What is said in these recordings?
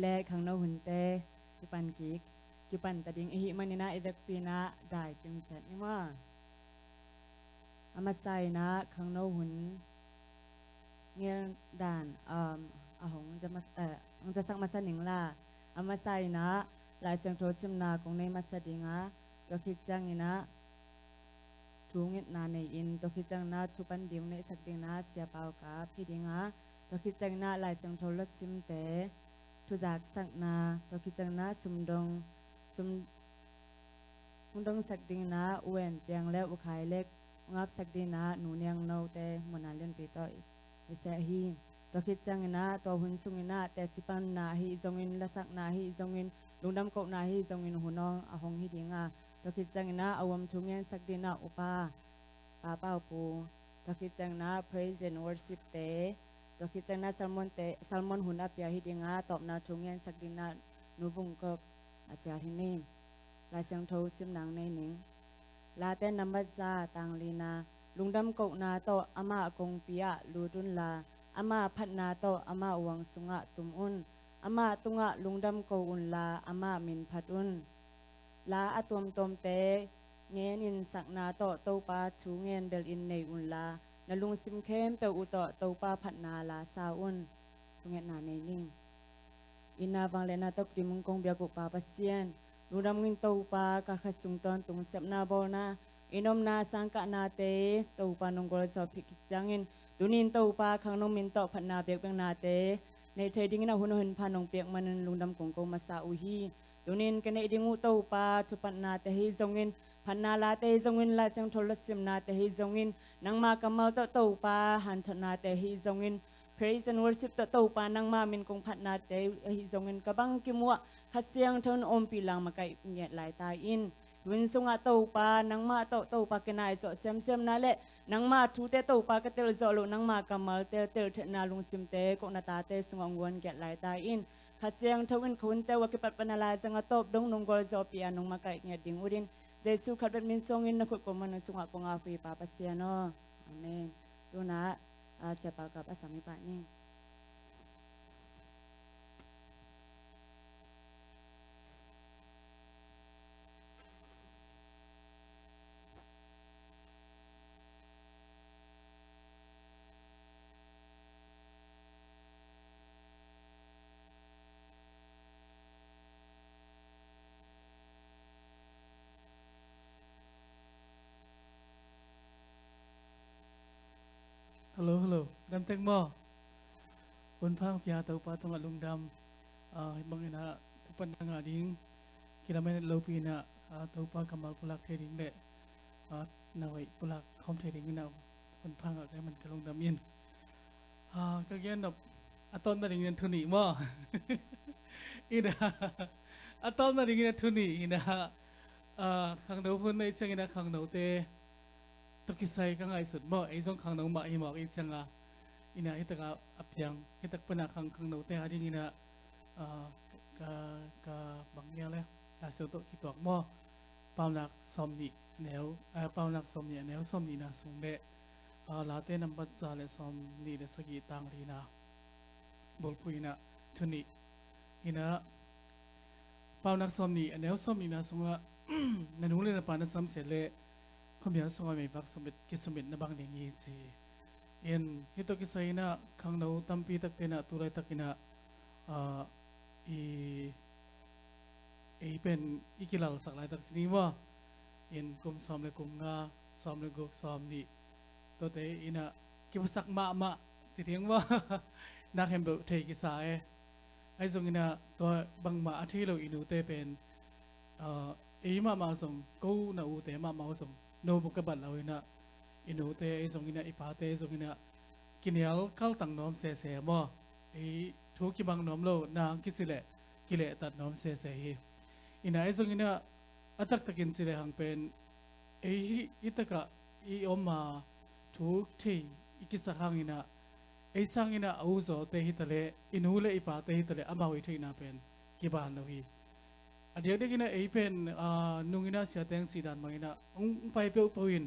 แลขังโนหุ่นเตจุปันกิกจุปันตะดิงหิมันนะอิดักปีนะได้จึงเสร็จนี่ว่าอามาใส่นะขังโนหุ่นเงี้ยด่านหงจะมาหงจะสักมาสนิงล่ะอามาใส่นะหลายเสียงโทรซิมนาของในมาสดิงะก็คิดจังนี่นะทูงิดนาในอินตัวคิดจังนะทุปันดิวในสักดิงนะเสียเปล่ากับพี่ดิงะตัวคิดจังนะหลายเสียงโทรซิมเตทุจากสักนาตัวคิดจังนะสุมดงสักดิงนะอเวนเตียงแล้วอุคายเล็กงับสักดิงนะหนูเนียงโนเตมนาเลียนปีต่ออิเสฮีตัวคิดจังนะตัวหุ่นสุงินะแต่สิปันนาฮิจงอินละสักนาฮิจงอินลุงดำกนาฮิจงอินหุนองหงฮิดิงะตัวคิดจังนะอวมทุงเงินสักดิงนะอุปาป้าเป้าปูตัวคิดจังนะ praise and worship เตตัวคิดจังนะซัลมอนหุ่นอัปยาฮิดิงะตอบนาทุงเงินสักดิงนะนูบุงกบอาจารย์ที่นี่ลายเสียงโทซิมหนังในหนิงลาเต้นนัมบัซาตังลีนาลุงดำกนาโตอามาคงปิยะลูดุนลาอามาพัดนาโตอามาวังสุงะตุมอุนอามาตุงะลุงดำโกอุนลาอามามินพัดอุนลาอะตวมตมเตเงนินสักนาโตโตปาชูเงินเบลอินในอุนลานลุงซิมเข้มเตอุโตโตปาพัดนาลาซาอุนทุงเงินนาในนิ่งอินาวังเลนาตกดิมุงกงเบียกุปาปัสเซียนลุงดำเงินโตปากะขสุงตอนตุงเสพนาโบนาอินอมนาสังกะนาเตโตปานงกอลสอบพิกิจังอินดูนินโตปาขังนมินโตพันนาเปียกเปียงนาเตในเทดิ้งนาหุนหุนพานงเปียกมันลุงดำกงกงมาซาอุฮีดูนินกันในดิ้งอุโตปาทุปันนาเตฮิจงอินพันนาลาเตจงอินลาเซงโทรสิมนาเตฮิจงอินนังมากำเมาโตปาหันทนาเตฮิจงอิน praise and worship โตปานังมามินกงพันนาเตฮิจงอินกะบังกิมัวขัดเสียงทนอมปีลังมาไกเงียดหลายตาอินวินสุงะโตปานังมาโตปาเกนายโซเซมนาเลนังมาทูเตโตปากเตลโซโลนังมากำมัลเตเทนาลุงซิมเตกนาตาเตสุงองวนแกะหลายตาอินขัดเสียงทวินคุณเตวกิปัดปนาลายสังะโตดงนงกอลโซปียนงมาไกเงียดดิงอุดินเจสุขัดเป็นมินซงอินนักกมันสุงะกงอาฟีปาปัสเซียโนอาเมนดูนะเสปากับอาสามิปะนี่ฮัลโหลดำเต็งบ่คนพังพิยาเตาปาตงะลุงดำบางนะทุกปันทางาดิ้งคิดว่าไม่โลปีนะเตาปากำมัลปุลักเทดิ้งเดนาไว้ปุลักคอมเทดิ้งนะคนพังอะไรมันจะลงดำยินก็แย่แบบอะตอนนั้นอย่างเงี้ยทุนีบ่อีนะอะตอนนั้นอย่างเงี้ยทุนีอีนะขังเดาพูดในเชิงนะขังเดาเตตุกิไซก็ง่ายสุดบ่ไอ้ส่งขังเดามาอีหมอกอีจังอินะฮิตกะอับยังฮิตกปนักขังเดาเตหาดิ้งอินะกบางอย่างเลยแต่สุดโตคิดตัวบ่เปล่านักสมนิแนวเปล่านักสมนิแนวสมนินะสูงเดลาเต้นำบัตรซาเลสอมนี่เดสกีตังรีนาบอลปุยนะทุนีอินะเปล่านักสมนี่แนวสมนี่นะสมว่าในนู้นเลยนะปานะซ้ำเสร็จเลยเขามีสมว่าไม่ฟักสมบิดกิสมบิดนะบางเรื่องยี่จีเอ็นฮิตกิสัยนะขังเราตั้มปีตักเตนะตุไรตักกินะเป็นอีกิลาสักหลายตักสินีว่าเอ็นกุมซ้อมเลยกุมงาซ้อมเลยกุกซ้อมนี่ตัวเตอินะกิบสักมาสิเทียงว่านักเห็นแบบเทกิสายไอ้ส่งอินะตัวบางมาที่เราอินูเตเป็นมาส่งกูน่าอูเตมาส่งโนบุกบัดเราอินะอินูเตไอ้ส่งอินะอีพาเตส่งอินะกินเหลเข้าตั้งน้อมเสบ่ไอ้ทุกกิบังน้อมโลนางกิสิเลกิเลตัดน้อมเสอินะไอ้ส่งอินะอัตักตะกินสิเลหังเป็นไอ้อิตกะอีอมมาทุกที่อีกิสักหังอินะไอ้สังอินะเอาโซเตหิตเลอินูเลอีปาเตหิตเลอามาวิธีน่าเป็นกิบานเราฮีอันเดียวเด็กอินะไอ้เป็นนุ่งอินะเสียแตงสีดานมาอินะไปเปียวปูอิน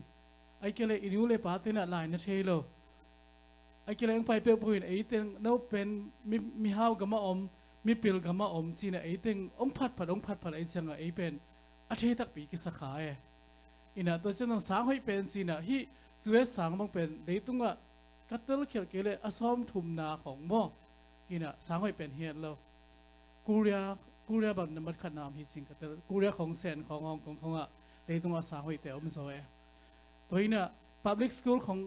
ไอ้เกลอินูเลปาเตนะลายนะเชโลไอ้เกลไปเปียวปูอินไอ้เตนโนเป็นมีฮาวกับมาอม มีปิลกามาอมจีน่ะไอเต็งองพัดไอจังไอเป็นอาเทตักปีกิสขายอินะตัวเจ้าต้องสางให้เป็นจีน่ะฮีสวยสางบังเป็นเดี๋ยวตุ้งอ่ะกัตเตอร์เขียนเกลอซ้อมทุ่มนาของหม้ออินะสางให้เป็นเฮียนเรากูเรียแบบนั้นมันขนามฮิจิงกัตเตอร์กูเรียของเซนของของอ่ะเดี๋ยวตุ้งอ่ะสางให้แต่อมสวยตัวอินะ public school ของ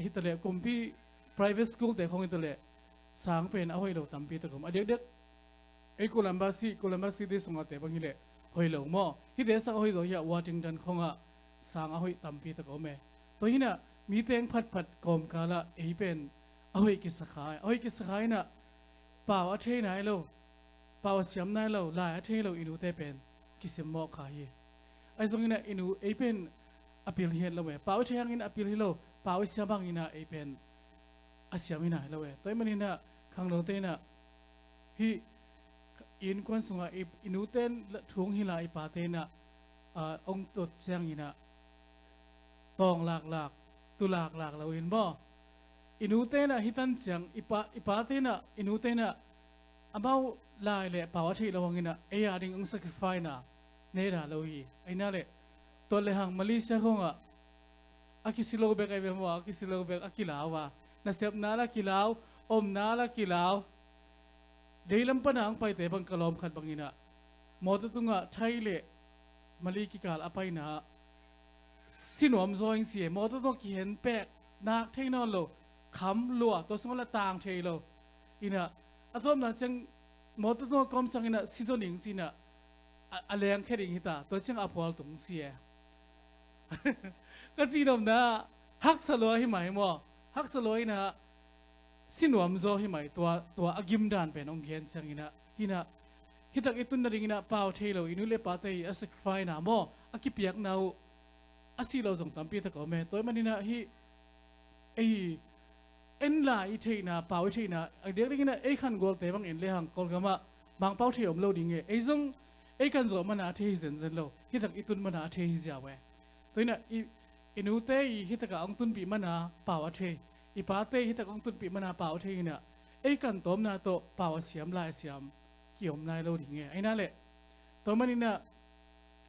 ฮิตเลกุมพี่ private school แต่ของฮิตเลสางเป็นเอาให้เราทำปีตะกุมเด็กไอ้โคลัมบัสที่ส่งมาแต่บางทีเลยหอยเหลวหม้อที่เดสักหอยเหลวอย่าวอชิงตันของอ่ะสางเอาหอยตั้มปีตะกุมตัวนี้น่ะมีเตียงพัดกอมกาละไอ้เป็นเอาหอยกิสขายน่ะเปล่าอาเทไหนเราเปล่าเสียมไหนเราลายอาเทเราอินูเตเป็นกิสมหม้อขายไอ้ตรงนี้น่ะอินูไอ้เป็นอภิลเฮียนเราเปล่าอาเทยังอินอภิลเฮียนเราเปล่าเสียบางอินะไอ้เป็นอาเสียมินะเราตัวมันนี่น่ะข้างเราเตน่ะฮีอินควันสุงอินูเต้นทุ่งหิลาอิปาเตนะองตุดเชียงอินะตองหลากตุหลากเราเห็นบ่อินูเต้นะฮิตันเชียงอิปาเตนะอินูเต้นะอาบ่าวลายเล่ป่าวที่เราหงินะเอียดิ่งองสักไฟนะเนราเราฮีไอ้นั่นแหละตัวเลหังมาเลเซียคงอากิสิโลเบกไอ้เบมว่าอากิสิโลเบกอากิลาวะน่าเสียบนาละกิลาวอมนาละกิลาวเดี๋ยวลำปนังไปแต่บังกะลอมขัดบังอินะมอตตุงะไทยเละมาลีกิกาลอภัยนะสินวมซอยเสียมอตตุงกิเห็นแปะนักเทนอนโลขำลัวตัวสมละต่างเทโลอินะอัตโนมัติจังมอตตุงกอมสังอินะซีซันิงจีนะอะไรยังแค่ดิ่งหิตาตัวจังอภัวตุงเสียก็จีนอมนะฮักสลอยให้ไหมมอฮักสลอยนะสินวมโซให้ไหมตัวอากิมดานเป็นองเกียนจังอินะฮิตักอิตุนนาริงินะเปล่าเทโลอินุเลปาเตยอสักไฟนะมออากิเปียกนาวอาศิโลจงตั้มปีตะกอเมตัวมันนี่นะฮีเอ็นลาอิเทนะเปล่าอิเทนะเด็กนี่นะขันกอลเตบังเอ็นเลหังกอลกามาบางเปล่าเทอมโลดิ่งจงขันโซมันอาเทฮิเซนโลฮิตักอิตุนมันอาเทฮิจาเวตัวนี่นะอินุเตยฮิตักองตุนปีมันอาเปล่าเทอิปาเตฮิตักองตุนปีมันอาเปล่าเทนะขันตอมนาโตเปล่าเสียมลายเสียมเกี่ยวนายเราดิ่งไอ้นั่นแหละตัวมันนี่นะ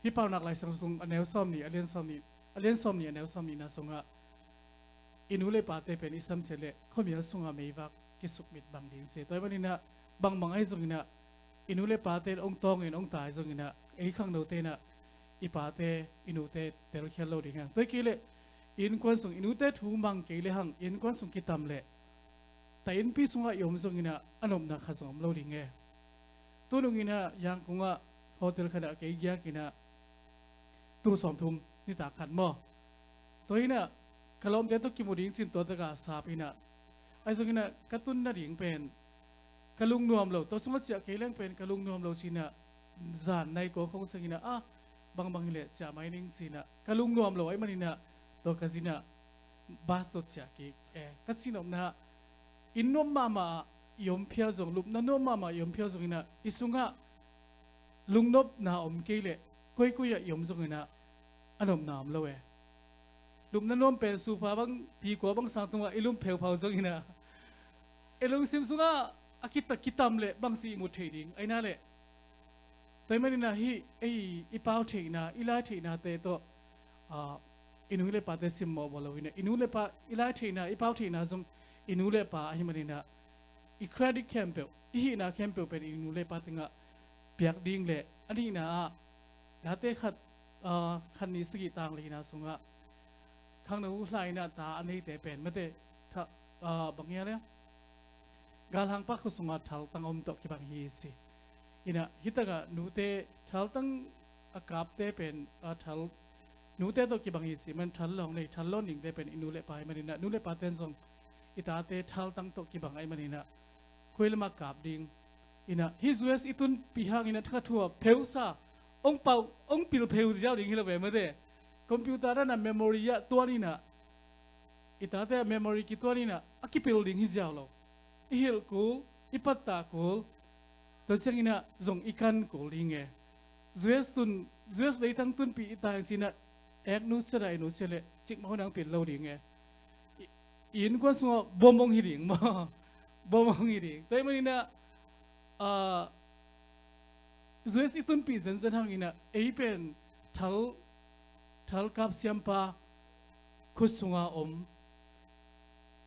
ฮิปเปาหนักหลายส่งอันแนวซ้อมนี่อันเลียนซ้อมนี่อันแนวซ้อมนี่นะส่งอินูเลปาเตเป็นอิสามเสเลเขามีส่งไม่วักกิสุกมิดบางดิ่งเสียตัวมันนี่นะบางไอ้ส่งนี่นะอินูเลปาเตองตององตายส่งนี่นะข้างเราเตนะอิปาเตอินูเตเตรุเขียนเราดิ่งตัวกี่เลอินควนส่งอินูเตถูบังเกลหังอินควนส่งกิตามเลแต่อินพี่ส่งยอมส่งนี่นะอันนมนักข้าส่งเราดิ่งตัวนึงนะยังคงว่าโฮเทลขนาดเกี่ยกินะตัวสอมทุ่มนี่ตาขัดหม้อตัวนี้นะขลุ่มเด็กตัวกิมดิ่งสินตัวตะกาสาบินะไอ้ส่วนนี้นะกระตุ้นน่ะดิ่งเป็นกระลุงนวมเราตัวสมัติเจ้าเกี่ยงเป็นกระลุงนวมเราสินะจานในกองของสินะบางเลยจะไม่นิ่งสินะกระลุงนวมเราไอ้มันนี่นะตัวกสินะบาสตัวเจ้าเกี่ยกสินะนะอินนวมมายมเพียวจงลุบนั่นโน้มมายมเพียวจงนะอิสุงะลุงนบนาอมเกลคุยยมจงนะอันนมนามเลวลุมนั่นโน้มเป็นสุภาพบังปีกว่าบังสังตัวอิลุมเพียวเผาจงนะลุงซิมสุงะอากิตกิตามเลบังสีมุดเทดิงไอ้นั่นแหละแต่ไม่ได้นะฮีอีป้าเทนะอีลาเทนะแต่ตัวอินุเลปาเตซิมมอบอลวินะอินุเลปาอีลาเทนะอีป้าเทนะจงอินุเลปาฮิมันนะอีครดิตแคมเปลอีน่าแคมเปลเป็นอินูเลปาติงะเปียกดิ่งเละอันนี้นะดาเตขันนี้สกิตังเลยนะสงะข้างนู้นลายนะตาอันนี้แต่เป็นไม่ได้ถ้าบางอย่างเลยกาลังปักขุสงะทัลตังอมตกกี่บางฮีสิอินะฮิตกะนูเตทัลตังอากาศเตเป็นทัลนูเตตกกี่บางฮีสิมันทัลลองเลยทัลล้นดิ่งเตเป็นอินูเลปาไอมันนี่นะนูเลปาเตนซงอิตาเตทัลตังตกกี่บางไอมันนี่นะคุยละมากราบดิ่งอินะฮิสเวสอิตุนปีหางอินะทักทัวเพลซาองเป่าองปิลเพลเจ้าดิ่งฮิลเวมาเดคอมพิวเตอร์นั้นเมมโมรีตัวนี้นะอิตาเตเมมโมรีกี่ตัวนี้นะอากิปิลดิ่งฮิเจ้าเราฮิลกูอิปัตตากูตัวเชียงอินะจงอีกันกูดิ่งสเวสเลยทั้งตุนปีอิตาสินะนูเสดนูเสเลจิกมาคนนังปิลเราดิ่งอินกวนสงบบอมบงฮิดิ่งมาบ่มองอีดีแต่มันนี่นะ US itun pi zen zen hang ina pen thal kap siampa khusunga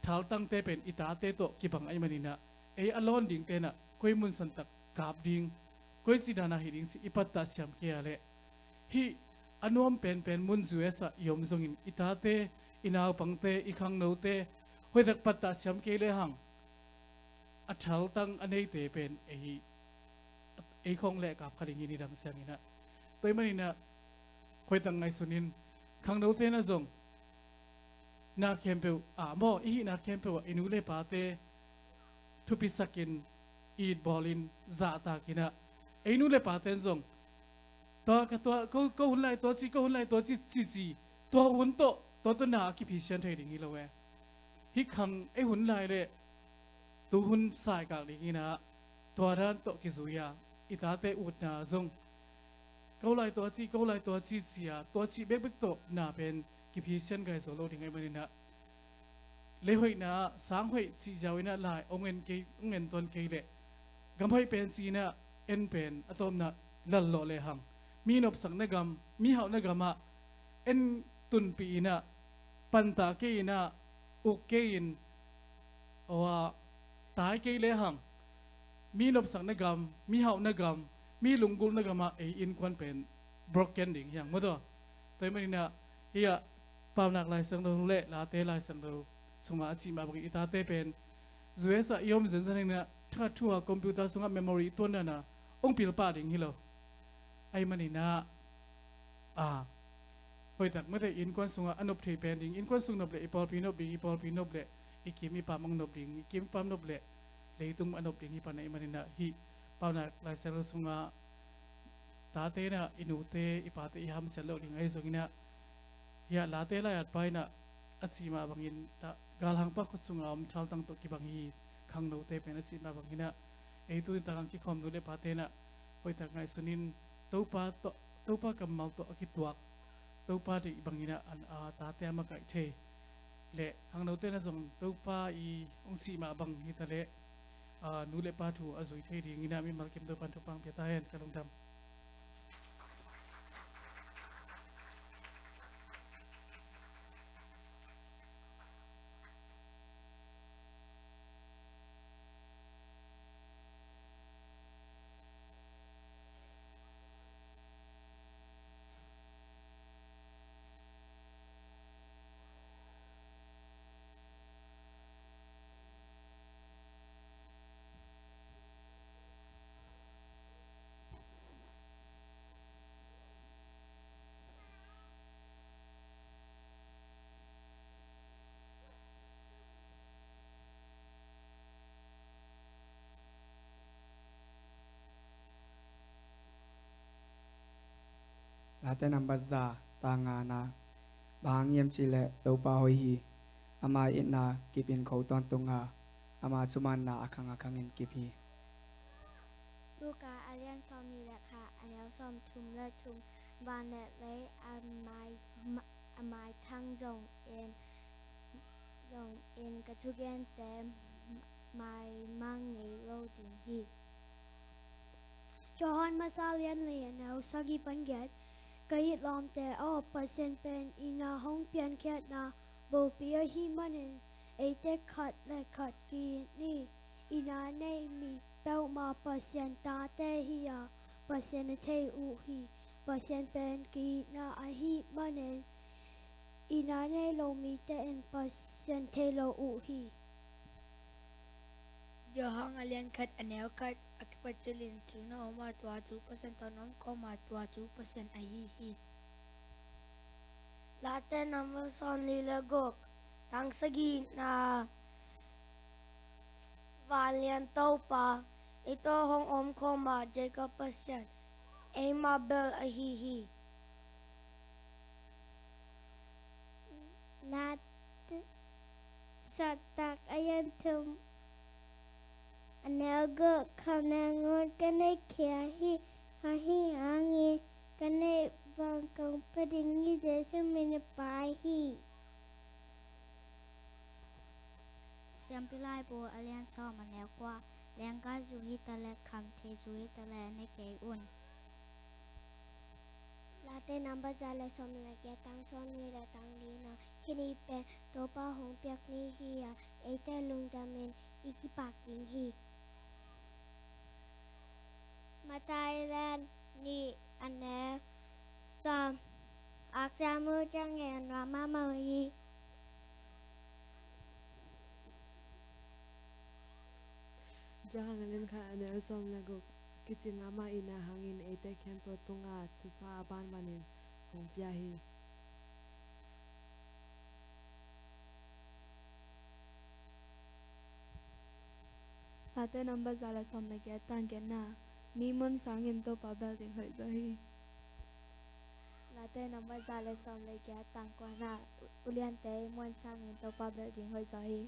thal tang te pen ita te to kibang ai manina alon ding te na koi mun san tak kap ding koi sidana hi ding si ipatta siam ke ale hi anuam pen mun US a yom zong in ita te inaw pang te ikhang no te hoi dak patta siam ke le hang a thal tang anei te pen khong le kap khading ni dang siang ina toy manina khoi tang ngai sunin khang no te na zong na kempeu mo na kempeu inu le pa te thu pi sakin eat bolin za ta kina inu le pa ten zong to ka to ko hun lai to chi to hun to na ki pi sian thei ding i lo we hi khang hun lai le tu hun sai ka ding ina to ran to ki zuya ita te ut na zong câu lại to chi à to chi bek to na pen ki phi sian gai so lo ding ai manina le hoi na sang hoi chi jaw na lai ong en ton ke le gam hoi pen chi na en pen atom na lal lo le hang mi nop sang na gam mi hau na gama en tun pi na panta ke na u ke in wa tai ke le hang mi nop sang na gam mi hau na gam mi lunggul na gama in kwan pen broken ding yang modo toy manina hiya pamnak lai sang do le la te lai sang do suma chi ma bagi ita te pen zuesa yom zen zen na tha thua computer sunga memory ton na ong pil pa ding hilo ai manina hoi tak mate in kwan sunga anop thei pen ding in kwan sung nop le ipol pi nop le ikimi pa mang nop ding ikim pam nop le leitung anop ding hi pa na manina hi pamnak lai sang sunga ta te na inute ipate iham selo ding ai zongina ya la te la at pai na achima bangin ta galhang pa khusunga thal tang to ki bangi khang no te pen achima bangina tu ta ki khom du le pate na hoi ta ngai sunin topa kamal to ki tuak topa di bangina an ta te ma kai the le khang no te na zong topa ong si ma bang hi ta le nu le pa thu azui the ding ina mi mal kim do pan thu pang pe ta hen kalong dam Late number za tanga na bahang yem chile topa hoi hi ama itna kipin khâu ton tunga ama chuman na akhang in kipi Luka alian som ni le kha anel som thum le thum van le le amai thang zong in katugen te mai mang nei lo ding hi Johan masalian le anel sagi panget kai lom te o percent pen ina hong pian khat na bo pia hi manen e te khat le khat ki ni ina nei mi tau ma percent ta te hi ya percent te u hi percent pen ki na a hi manen ina nei lo mi te en percent te lo u hi Johang alian kat anel kat akipat jelin tuna oma tua 2% tonon koma tua 2% ahi hi. Latte number son lila gok tang sagi na valian topa ito hong koma Jacob percent ema bel ahi hi. Latte satak ayan tum anel go kanangon kane kia hi angi kane bangkong pedingi desa pai hi Siam pilai bo alian som anel kwa Leng ka zu hi ta le kham the zu hi ta le ne ke un. Late number zale som la ke tang son ni la tang ni na kini pe to pa hong piak ni hi ya e te lung da men iki pak ding hi. Ma Thailand ni ane som ak sa mu chang en wa ma mo hi. Jangan ngalen kha ane som lagu kitchen ama ina hangin ete kempo tunga chupa aban manin hong pia hi. Late number zala som la ke tang ke na mi mon sangin to pa building hoi zo hi. Late number zala som la ke tang kwa na ulian te mon sangin to pa building hoi zo hi.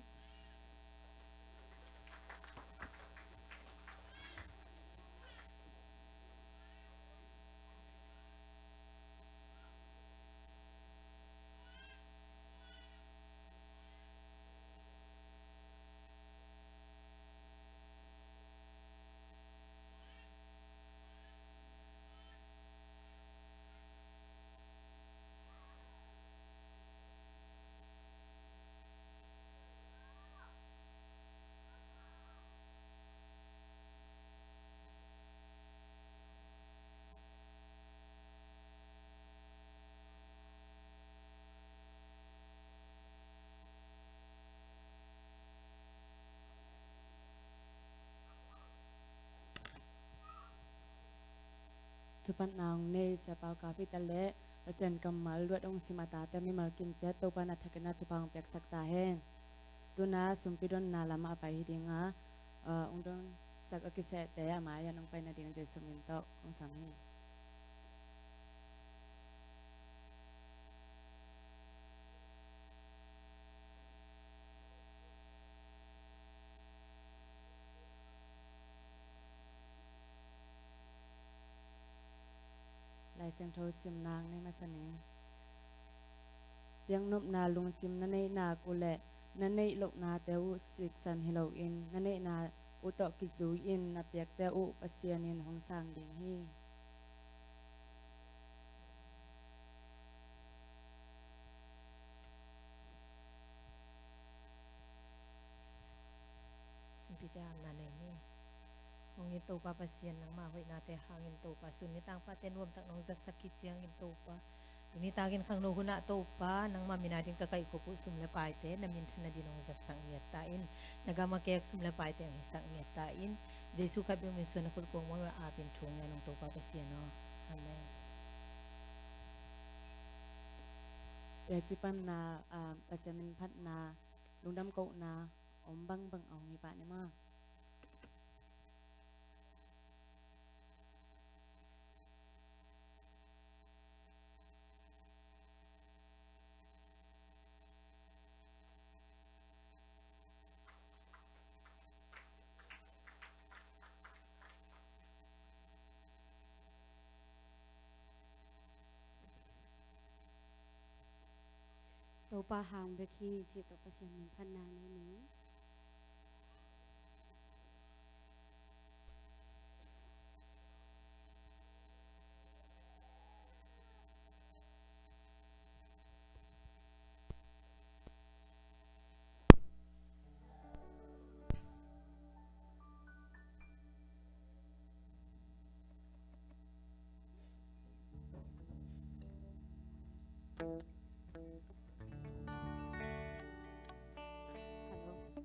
Tupan naung ne sepau kafi tale pasen kamal luat ong simata te mi malkin jet to pana thakena tupang pek sakta hen. Tuna sumpidon na lama apai hidinga ungdon sak akise te amaya nong pai na ding je suminto ong sami. Lai seng tho sim nang ne masaning. Piang nup na lung sim na nei na kule na nei lok na te u sik san hello in na nei na u to kizu in na piak te u pasian in hong sang ding hi. Sumpite am na nei ni hong in to pa pasian nang ma hoi na te hangin to pa sun ni tang pa ten wom tak nong sakit chiang in to pa ini tagin khang no huna to pa nang ma minading ka kai ko pu sum le pai te na min thana dinong sang yat ta in nagama kek sum le pai te ang sang yat ta in jesu ka bi min sun ko ko mo a pin thung na nong to pa pasian no amen. Yajipan na pasemin phat na lungdam ko na ombang bang ong ni pa ni ma. To pa hang be khi chi to pasien min phan na ne ni. Hello.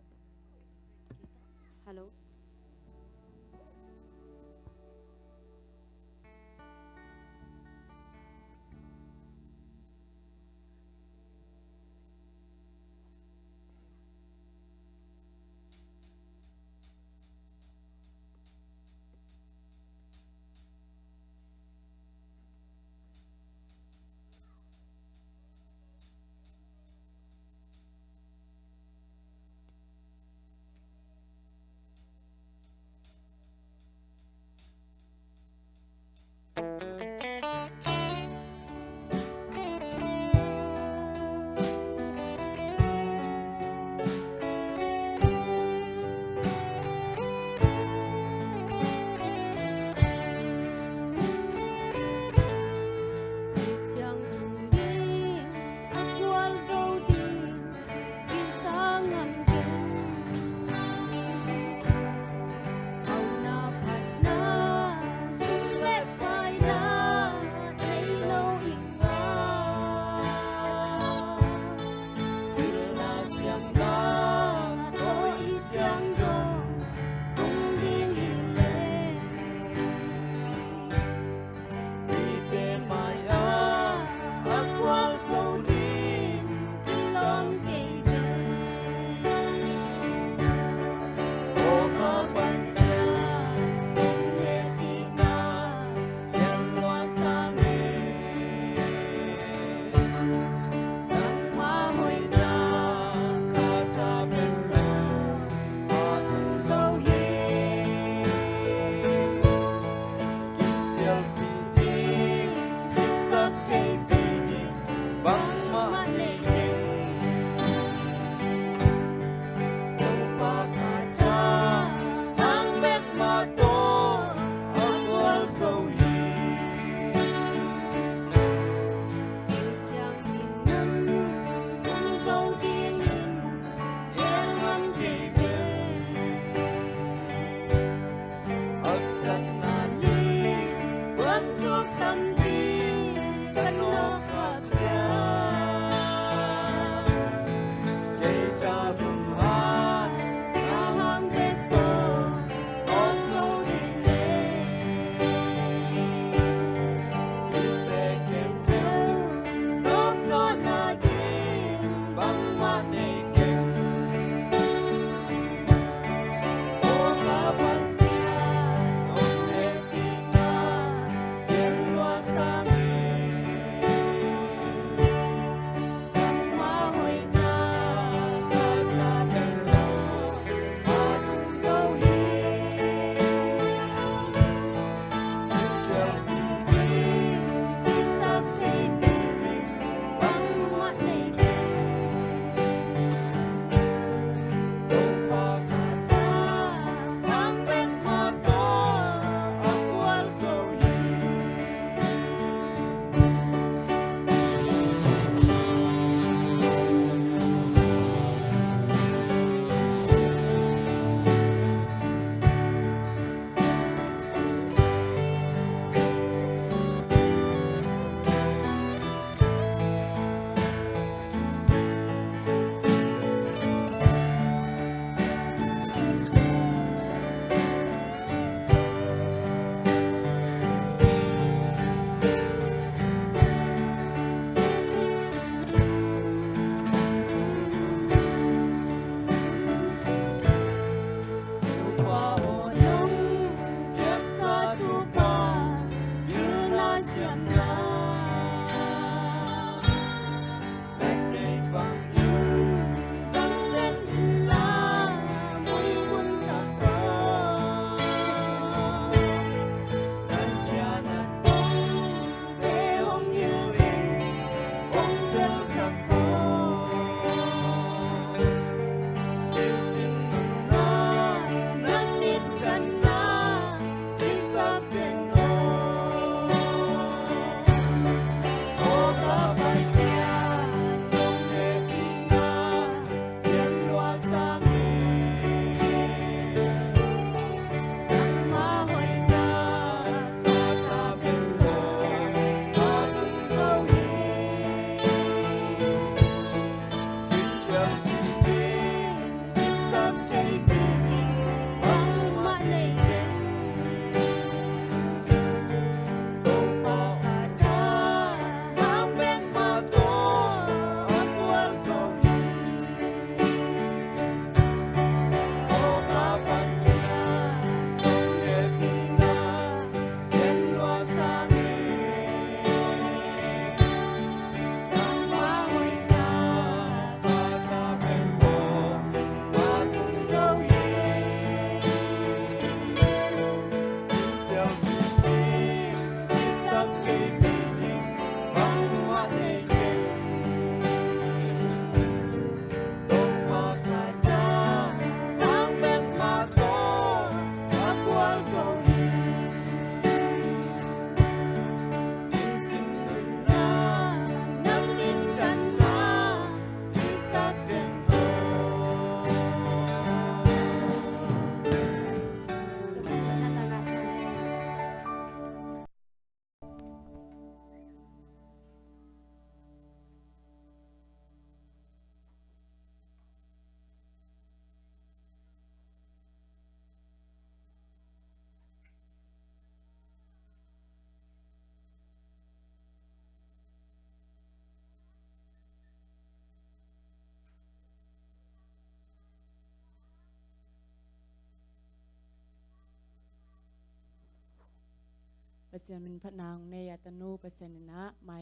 เสียนมินพัดนางเนยตนูเปอร์เซ็นต์นะหมา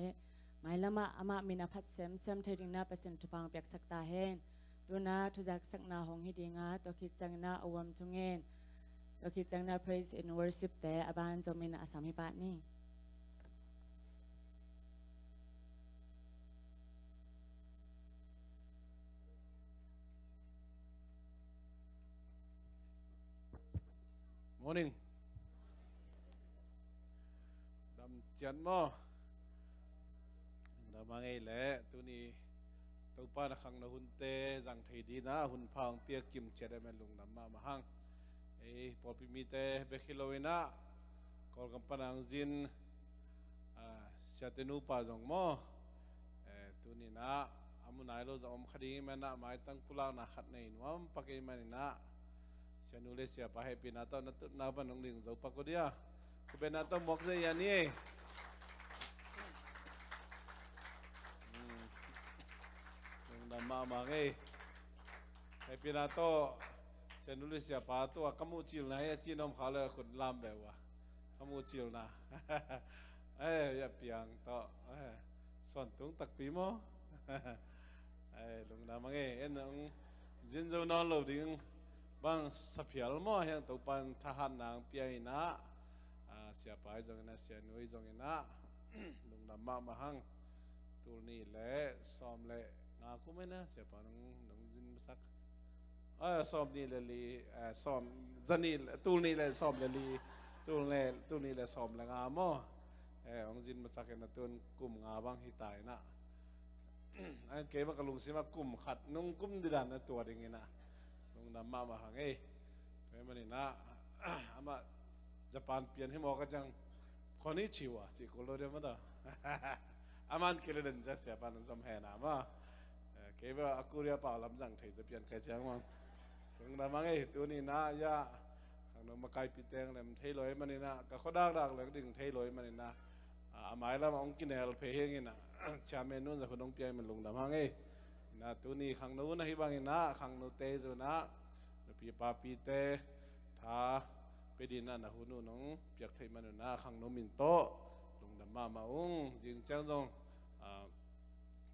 ยละมาอามามินาพัดเซมเทดิงนะเปอร์เซ็นต์ทุปังเปียกสักตาเฮนตัวนะทุจักสักนาหงฮิดีงาตัวคิดจังนะอวมทุงเงินตัวคิดจังนะ praise and worship แต่อบานจอมินอาสามิปะนี่Morning. Đam chén mò. Đam mang ấy lẽ tu ni tàu pa na khang na hun te giang thầy đi na hun phang pia kim chết em lung nam ma hang. Ấy po pi mi te be khiloina. Kol kam panang zin sia te nu pa zong mo. Tu ni na amunai lo zong khadi ma na mai tang pulang na khat nei nuam pakai man na. Saya nulis siapa happy nato nato napa nongling zau pako dia, kube nato mok ze ya ni. Nong nama mangai happy nato saya nulis siapa tu kamu cil na ya cinom khala kun lam bewa, kamu cil na. Ya piang to, son tung tak pimo. Nong nama mangai enong jin zau non lo ding. Bang sapial mo yang tupan tahan nang piai na siapa jong na sia nui jong na lung nama mahang tul ni le som le ngaku mena siapa nung jin masak som ni le li som zani tul ni le som le li tul ni le som le ngamo ong jin masak na tun kum ngabang hitai na an ke ba kalung sima kum khat nung kum didan na tua dingina nama mahang memang na ama Japan pian himo kajang konnichiwa cikolo dia mana aman kira dan jas siapa nang samhe nama keba aku dia pa lam jang thai pian kajang mang nama tu ni na ya kang nama kai piteng lem thai loi mani na ka khodak dak le ding thai loi mani na amai la ong kinel phe hengina chairman nun za khonong pian man lung nama na tu ni kang nu na hi bang na kang nu te zo na pi pa pi te tha pe din na hu nu nong piak thai man na khang nu min to lung da ma ung jing chang jong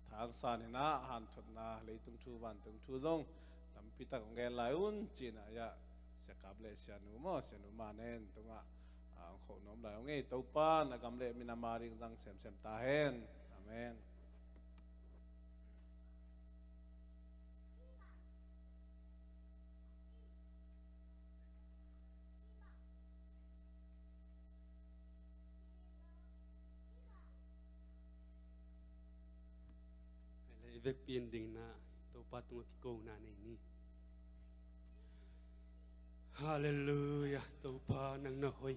thang san na han thot na le tung thu ban tung thu jong tam pi ta kong gen lai un chin ya se kap le sia nu mo se nu ma nen tunga kho nom lai ong ei to pa na gam le min ma ring jang sem ta hen amen. Vek pian ding na to patung kiko na ni Hallelujah to pa nang na hoi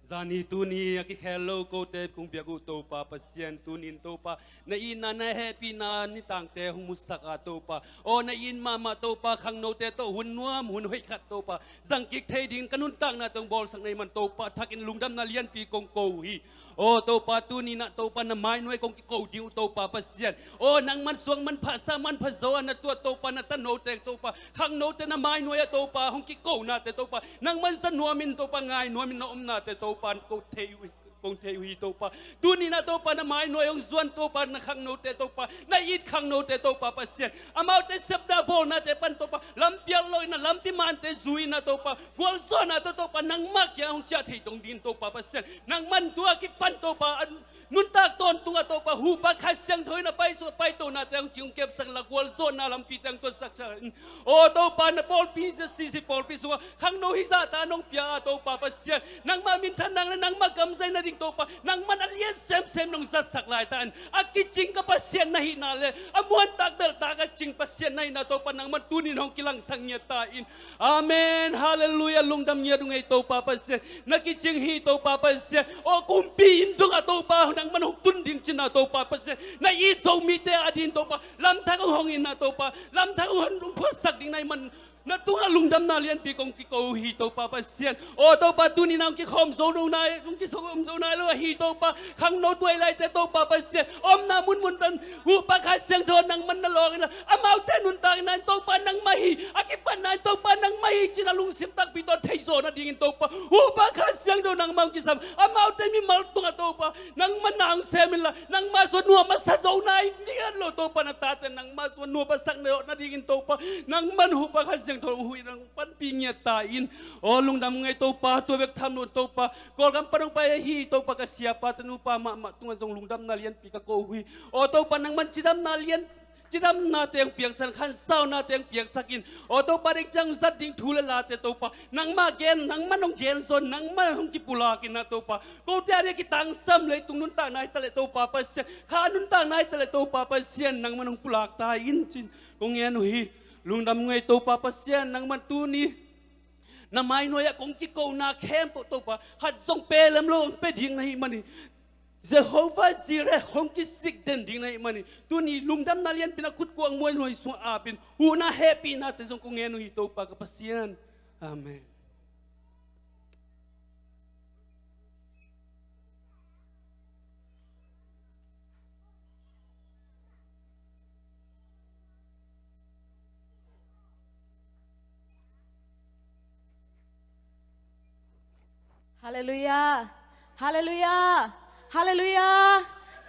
zani tu ni ki hello ko te kung bia ku to pa pasien tu nin to pa na ina na happy na ni tang te hung musaka to pa o na in mama to pa khang no te to hun nuam hun hoi khat to pa zang kik thai ding kanun tang na tong bol sang nei man to pa thakin lungdam na lian pi kong ko hi o to pa tu ni na to pa na mai noi kong ki ko diu to pa pasien o nang man suang man phasa man phazo na to pa na ta no te to pa khang no te na mai noi to pa hong ki ko na te to pa nang man san nuamin to pa ngai nuamin na na te to pa ko thei kong thei hui to pa tu ni na to pa na mai noi ong zuan to pa na khang no te to pa na it khang no te to pa pasien amau te sabda bol na te pan to pa lampial loi na lampi man te zui na to pa gol zo na to pa nang mak ya ong cha thei dong din to pa pasien nang man tua ki pan to pa nun tak ton tunga to pa hu pa khasyang thoi na pai so pai to na te ong chung kep sang la gol zo na lampi tang to sak cha o to pa na pol pi si pol pi so khang no hi za ta nong pia to pa pasien nang ma min than nang ma gam sai na to pa nang man alian sem nong zat sak lai tan akiching ka pasien na hi na le amuan tak bel ta ka ching pasien na na to pa nang man tunin hong kilang sang nya ta in amen hallelujah lungdam nya dung ai to pa pasien nakiching hi to pa pasien o kumpi indung a to pa nang man hong tun ding chin na to pa pasien na i zo mi te adin to pa lam thang hong in na to pa lam thang hon phot sak ding nai man na tunga lungdam na lian pi kong ki ko hi to pa pasien o to pa tu ni nang ki khom zo no nai kong ki som zo nai lo hi to pa khang no tuai lai te to pa pasien om na mun tan hu pa kha siang thon nang man na lo na amau te nun tang nan to pa nang mahi akipan nan to pa nang mahi china lung sim tak pi to thei zo na ding to pa hu pa kha siang do nang mau ki sam amau te mi mal tunga to pa nang man nang semin la nang ma so nuwa ma sa zo nai dian lo to pa na ta te nang ma so nuwa pa sak na ding to pa nang man hu pa kha siang thon hui nang pan pi nya ta in o lung dam ngai to pa to bek tham no to pa kol gam panong pa hi to pa ka siapa tanu pa ma tunga zong lung dam na lian pi ka ko hui o to pa nang man chidam na lian chidam na teng piak san khan sao na teng piak sakin o to pa rik jang zat ding thula la te to pa nang ma gen nang manong gen son nang ma hong ki pula kin na to pa ko te ari ki tang sam le tung nun ta nai ta le to pa pa se kha nun ta nai ta le to pa pa sian nang manong pulak ta in chin ko ngen hi lung dam ngai to pa pa sian nang man tu ni na mai no ya kong ki ko na khem po to pa khat zong pe lam lo pe ding na hi mani Jehovah Jireh hong ki sik den ding na hi mani tu ni lung dam na lian pinakut ko ang moy noi su apin una happy na te zong ko ngeno hi to pa ka pasian amen. Hallelujah. Hallelujah. Hallelujah.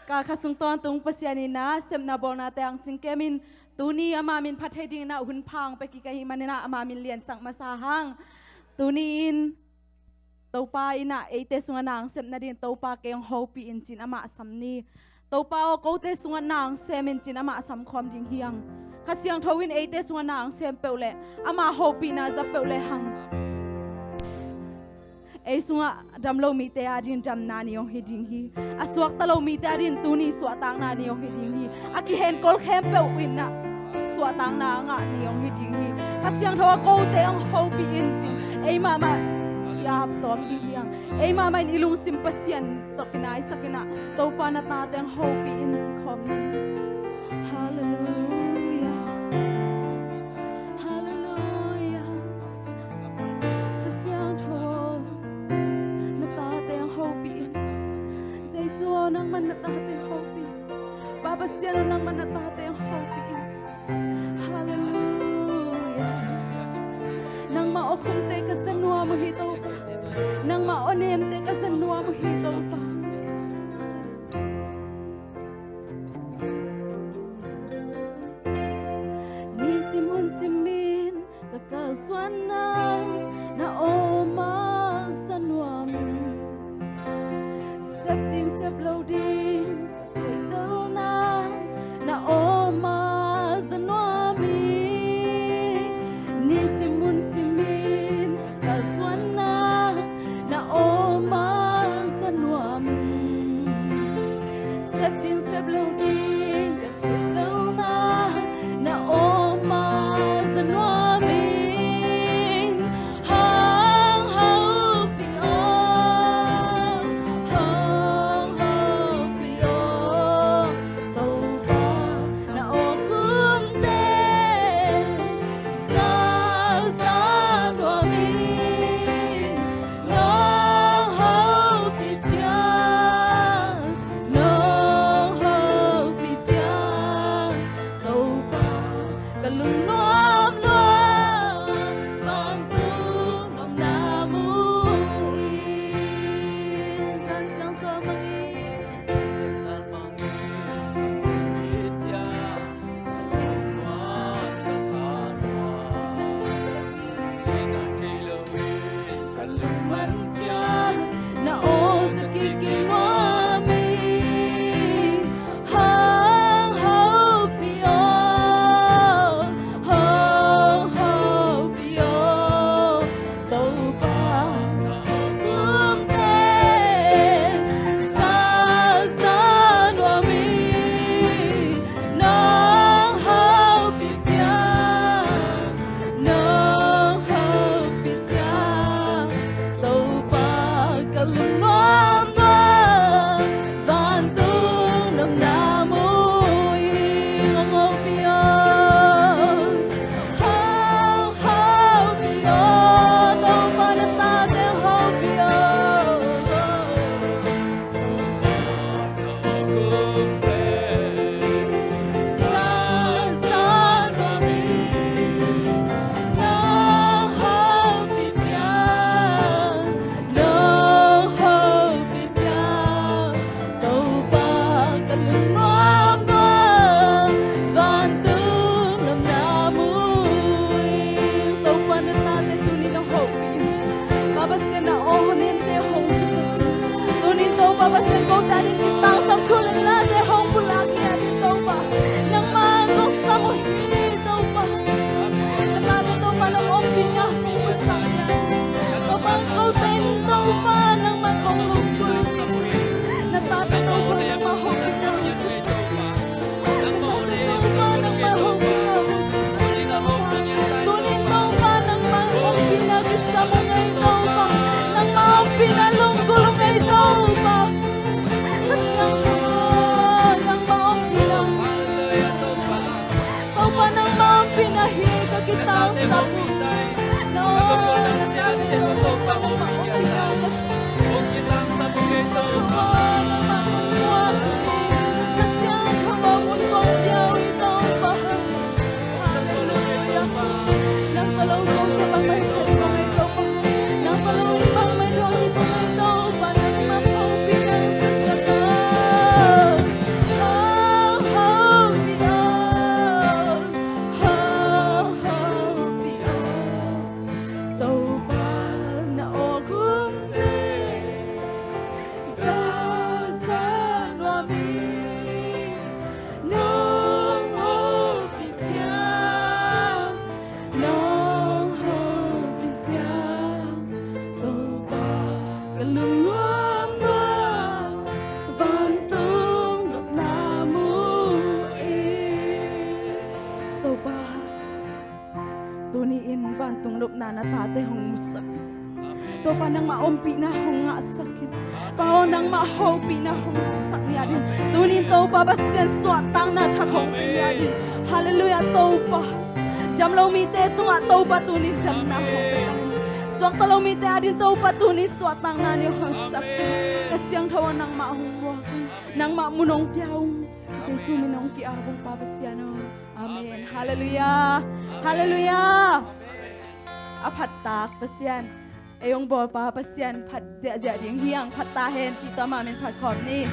Ka khasung ton tung pasianina sem na bona tang chingkemin tuni ama min phathai ding na hun phang pe ki ka hi manina ama min lian sang masahang tuni in topa ina ate sunga nang sem na din topa keng hopi in chin ama samni topa o ko te sunga nang semin chin ama sam khom ding hiang khasiang thowin ate sunga nang sem peule ama hopi na za peule hang ai sunga damlo mi te adin jam na ni ong hiding hi aswak talo mi te adin tuni swa tang na ni ong hiding hi aki hen kol khem pe win na swa tang na nga ni ong hiding hi khasiang tho ko te ong hopi in chin ai mama ya tom ding hiang ai mama in ilung sim pasian to kinai sakina to pa na ta te ong hopi in chi khom ni hallelujah hallelujah khasiang tho nang man natate hopi baba siya nang man natate hopi hallelujah nang maokunte ka sa nuwa mo hito pa nang maonemte ka sa nuwa mo hito pa ni simon simin kakaswan na oma sa nuwa mo Septing sebloding kato na oma zanwami ni simun simin kaswana na oma zanwami Septing sebloding kato na oma zanwami kitang sabi. No, tate hong musak. To pa nang maompi na hong nga sakit. Pao nang mahopi na hong sasak niya din. Tunin to pa basyan swatang na thak hong niya din. Hallelujah to pa. Jam lo mite to nga to pa tunin jam na hong. Swak talo mite adin to pa tunin swatang na niya hong sakit. Kasyang tawa nang mahumwak. Nang mamunong piyaong. Yesus minong kiabong pa basyano. Amen. Hallelujah. Hallelujah. Apat tak pasyan ayong bol pa pasyan pat ja ding hiang pat ta hen si ta ma men pat khom ni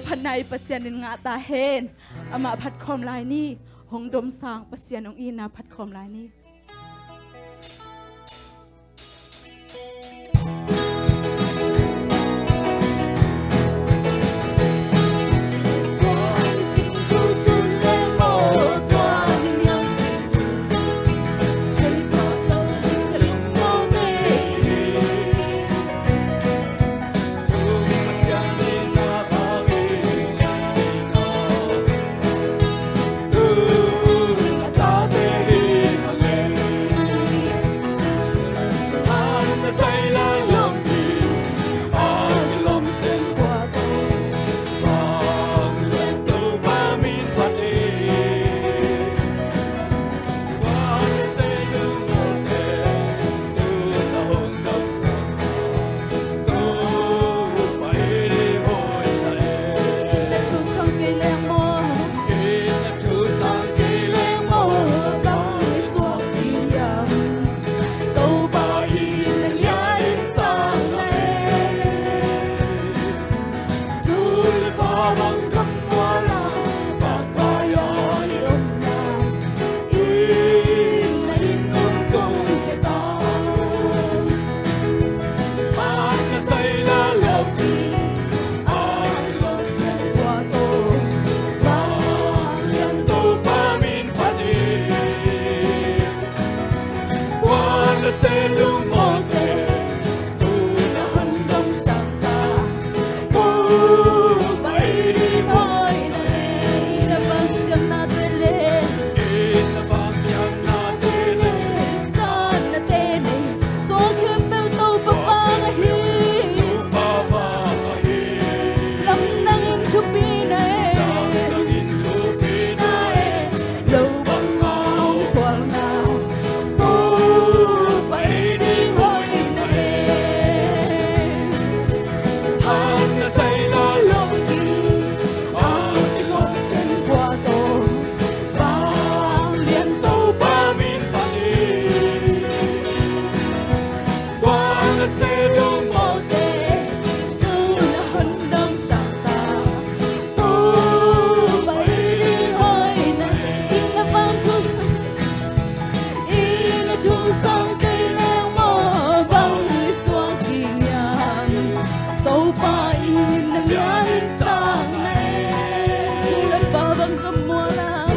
พันในประเสียนงาตาเฮนอามาพัดคอมลายนี่หงดมสางประเสียนองอีนาพัดคอมลายนี่Hãy subscribe cho kênh Ghiền Mì Gõ để không bỏ lỡ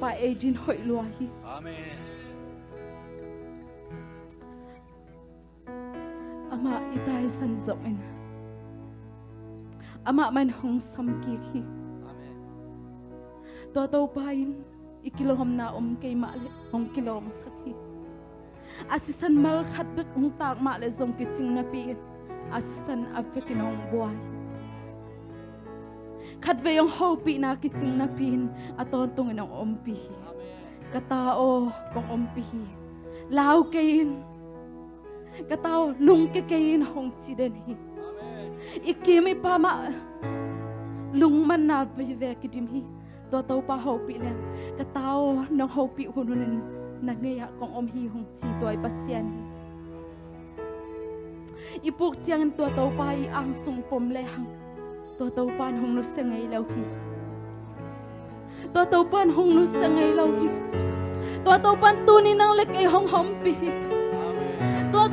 pa edin hoi lua hi Amen. ama itai san zong en ama man hong sam ki hi to pain ikilom na kay ma le hong kilom sakhi asisan mal khat bek hong tak ma le zong kiching na pi asisan afekin hong boy khat ve yong ho pi na kiching na pin aton tung nong pi katao kong pi lao kain katao lung ke kain hong chiden hi ikimi pa ma lung man na ve kidim hi to pa ho pi le katao nong ho pi hununin na ngeya kong hi hong chi toy pasian hi ipuk chiang to pa I ang sung pom le hang to pan hong nu sengai lau hi to pan hong nu sengai lau hi to pan tu ni nang le kai hong hom pi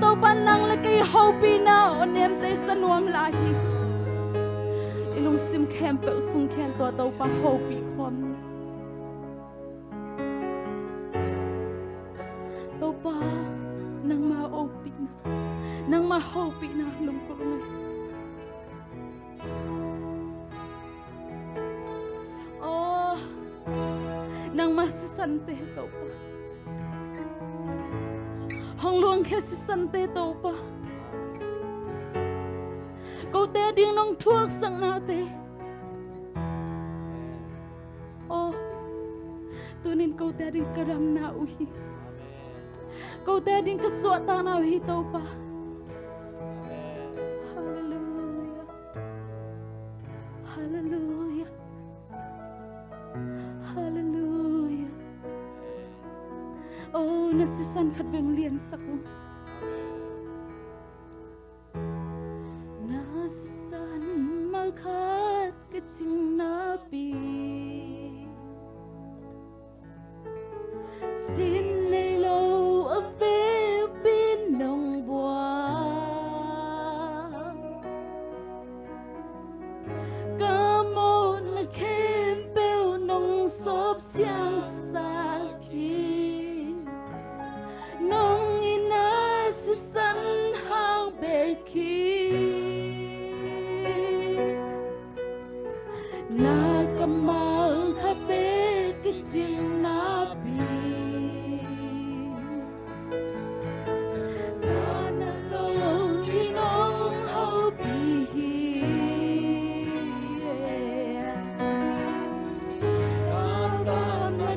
to pan nang le kai ho pi na onem te sanuam la hi ilung sim khem pe sung khen to pa ho pi khom to pa nang ma o pi na nang ma ho pi na lung ko ngai oh nang ma si sante to pa hong luang khe si sante to pa câu te ding nong thuak sang na te oh tunin câu te ding karam na uhi câu te ding ka suat ta na uhi to pa hallelujah hallelujah hallelujah oh nasisan khat veng lian sakung nasisan malkhat ke ching na pi xin nei lo a ve pin nong bua ca mon na kem beo nong sop xiang sa ki nong ina sisan hang be ki na kamal kha be ki ching na bi na na lo ki nong ho bi na sam na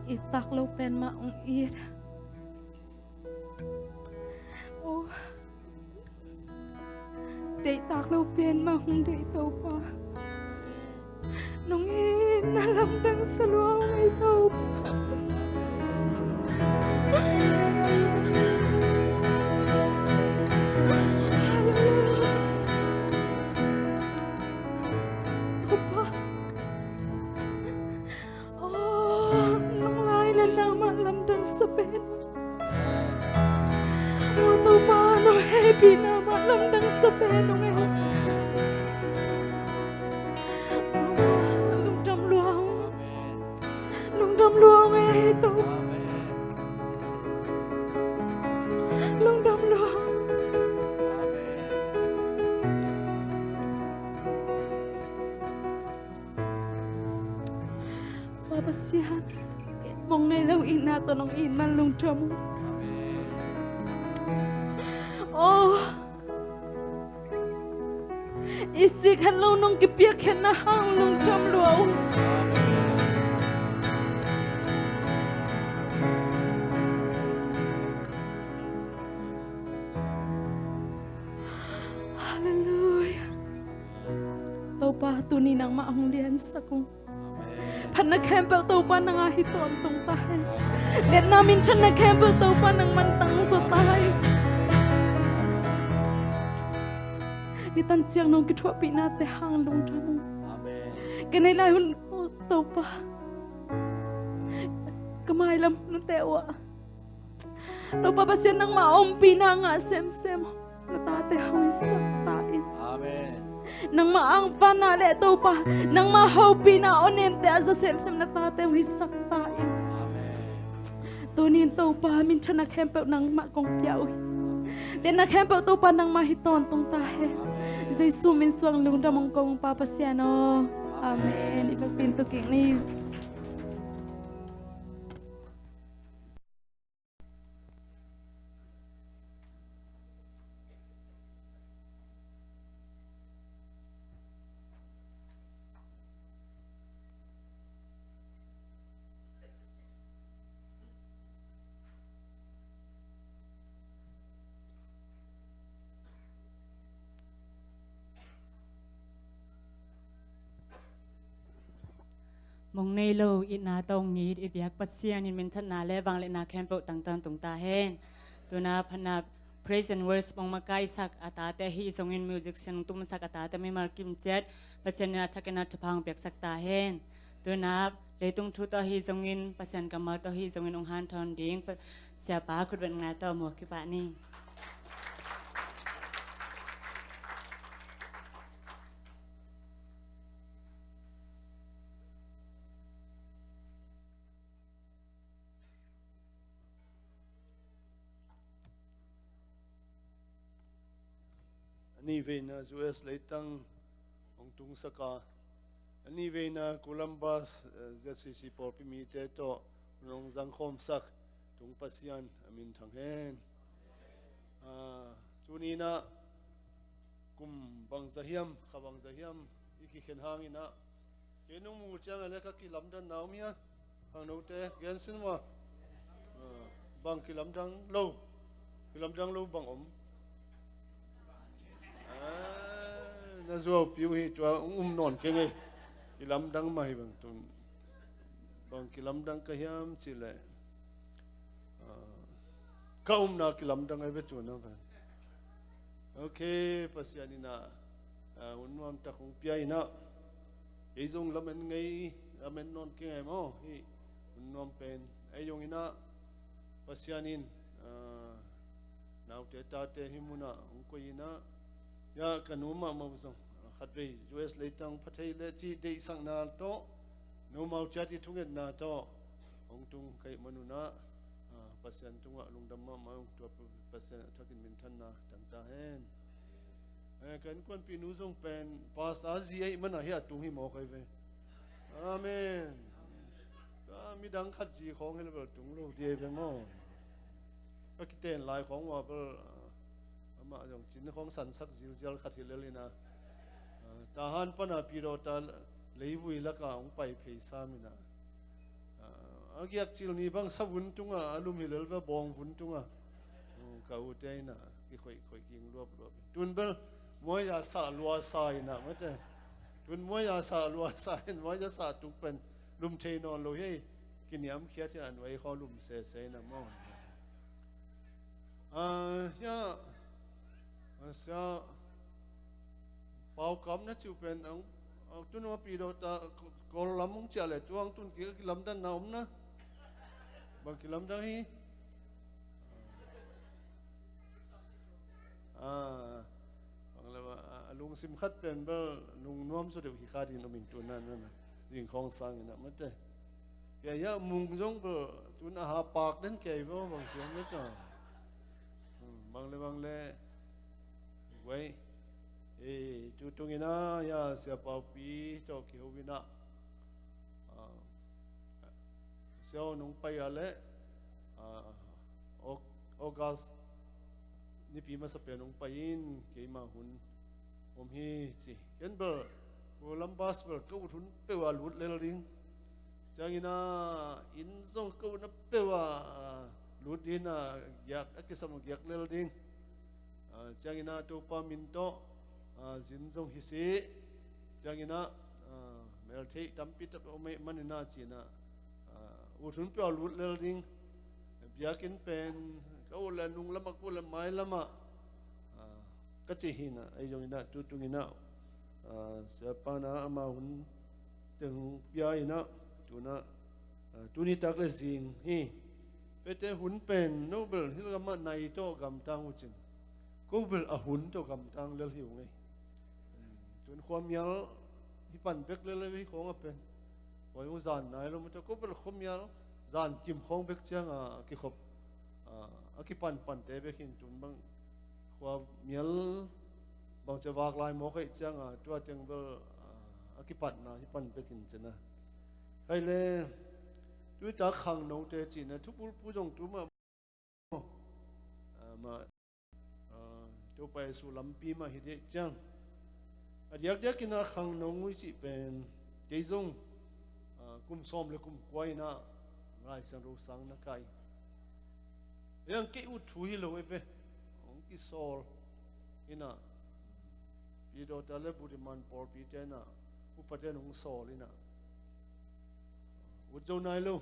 Itak lo pen maong ir. Oh, day tak lo pen maong day tau pa. Nung inalamdang sa luang ay tau pa. Sa pen Wato paano happy na malamdang sa pen Lungdam luang ito Lungdam luang Papasihan mong nailawin nato ng iman lungdam. Oh, isik halaw nung kipiyak na hang lungdam luaw. Hallelujah. Tau pa tunin ang maang lian sa kong Panagkempel tau pa nang ahito antong tahay. Net namin siya nagkempel tau pa nang mantang sa tahay. Itan siyang nung kitwa pinate hang lung tamo. Kanailayon ko tau pa. Kamailam ng tewa. Tau pa ba siya nang maompi na nga sem-sem. Natate hang isang tain. Amen. Nang maang panale to pa nang mahopi na onem te asa sem-sem na tate wisak tain. Amen. Tunin to pa min siya naghempel nang makong piyaw. Den naghempel to pa nang mahiton tong tahe. Jesus min suang lungdam kong papasyano. Amen. Ipagpinto king ni. Mong nay lo ít na tông nhị ít biếc bắt xiang in mình thân na lẽ vang lệ na khen bộ tăng tăng tung ta hen tu na phana praise and worship pong makai sak atate hi zongin music sian tum sak atate mi mar kim chet pasien na thakena thapang pek sak ta hen tunak leitung thu to hi zongin pasien kamal to hi zongin ong han thon ding sia pa khut ben nga to mo ki pa ni Ani vena US leitang ong tung saka ani vena Columbus ZCC por pimite to nong zang khom sak tung pasian amin thang hen chunina kum bang zahiam khabang zahiam iki khen hangina kenung mu chang ale ka kilam dan naumia hang no te gen sin wa bang kilam dang lo bang om na zo piu hi to non ke ngai kilam dang mai bang tun bang kilam dang ka hiam chile ka na kilam dang ai betu na ba okay pasianina unwam ta khong piai na ei zong lamen ngai lamen non ke ngai mo hi unwam pen ai yong ina pasianin naute ta te himuna ungko ina ya kanuma mawzong khatwei US leitang pathei le chi dei sang na to no mau chati thunget na to ong tung kai manuna pasian tunga lungdam ma mau to pasian thakin min than na tangta hen kan kon pinu zong pen pas azi ai mana hi atung hi mo kai ve amen ka mi dang khat ji khong hel bel tung lo die be mo ka kiten lai khong wa bel ma jong chin khong san sak zil jal khat hilelina ta han pana piro ta leivui laka ong pai phei samina agyak chil ni bang savun tunga alum hilel va bong vun tunga ka u teina ki khoi king lop tun bel moya sa lua sa ina mate tun moya sa lua sa in moya sa tuk pen lum thei non lo he kiniam khia thi an wai kho lum se na mo ya asa pau kam na chu pen ang tun wa pi do ta kol lamung cha le tuang tun ki lam dan na na bang ki lam da hi bang la lung sim khat pen ba lung nuam so de hi kha din min tun na na jing khong sang na ma te ya mung jong ba tun a ha pak den ke bo bang siam le ta bang le wei tu tungina ya siapa pi to ki hobina seo nung pai ale ogas ni pi ma sa pe nung pain ke ma hun hi chi ken ber Columbus ber ko thun pe wa lut le ring changina in zong ko na pe wa lut dina yak akisam yak le ring changina to pa min to zin zong hisi changina mel thei tampi ta o me manina china uthun pe lut le ring biakin pen ka ula nung lama ko la mai lama ka chi hina ai jong ina tu tungina sa pana ama hun teng pia ina tuna tuni tak le zing hi pete hun pen nobel hilama nai to gam tang uchin kobel a hun to gam tang lel hiu ngai tun khom yal hi pan bek le le hi khong a pen oi u zan nai lo to kobel khom yal zan kim khong bek chang ki khop a ki pan te bekin tun bang khwa mial bang che wak lai mo kai chang tua teng bel a ki pan na hi pan bekin chena kai le tu ta khang no te chi na thu pu jong tu ma to pai su lampi ma hi de chang adiak dia kina khang no ngui chi pen te zong kum som le kum kwai na ngai sang ro sang na kai yang ke u thui lo ve ong ki sol ina pi do ta le bu di man por pi te na u pa te nong sol ina u jo nai lo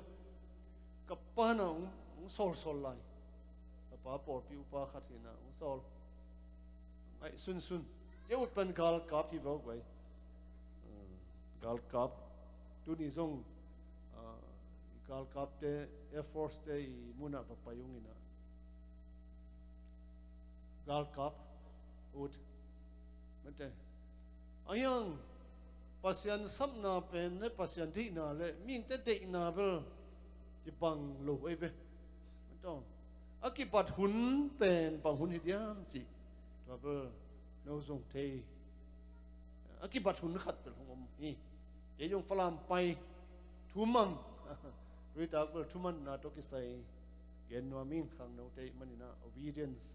ka pa na ong sol lai ka pa por pi upa khathina usol ai sun je ut pan gal kap hi vo gwai gal kap tu ni zong gal kap te air force te I muna pa payungina gal kap ut mate ayang pasian samna pen ne pasian di na le ming te de na bel ji bang lo ai ve to akipat hun pen bang hun hidiam chi to bel no zong te akipat hun khat bel hom ni ye yong falam pai thumang rita bel thuman na to ki sai gen no ming khang no te manina obedience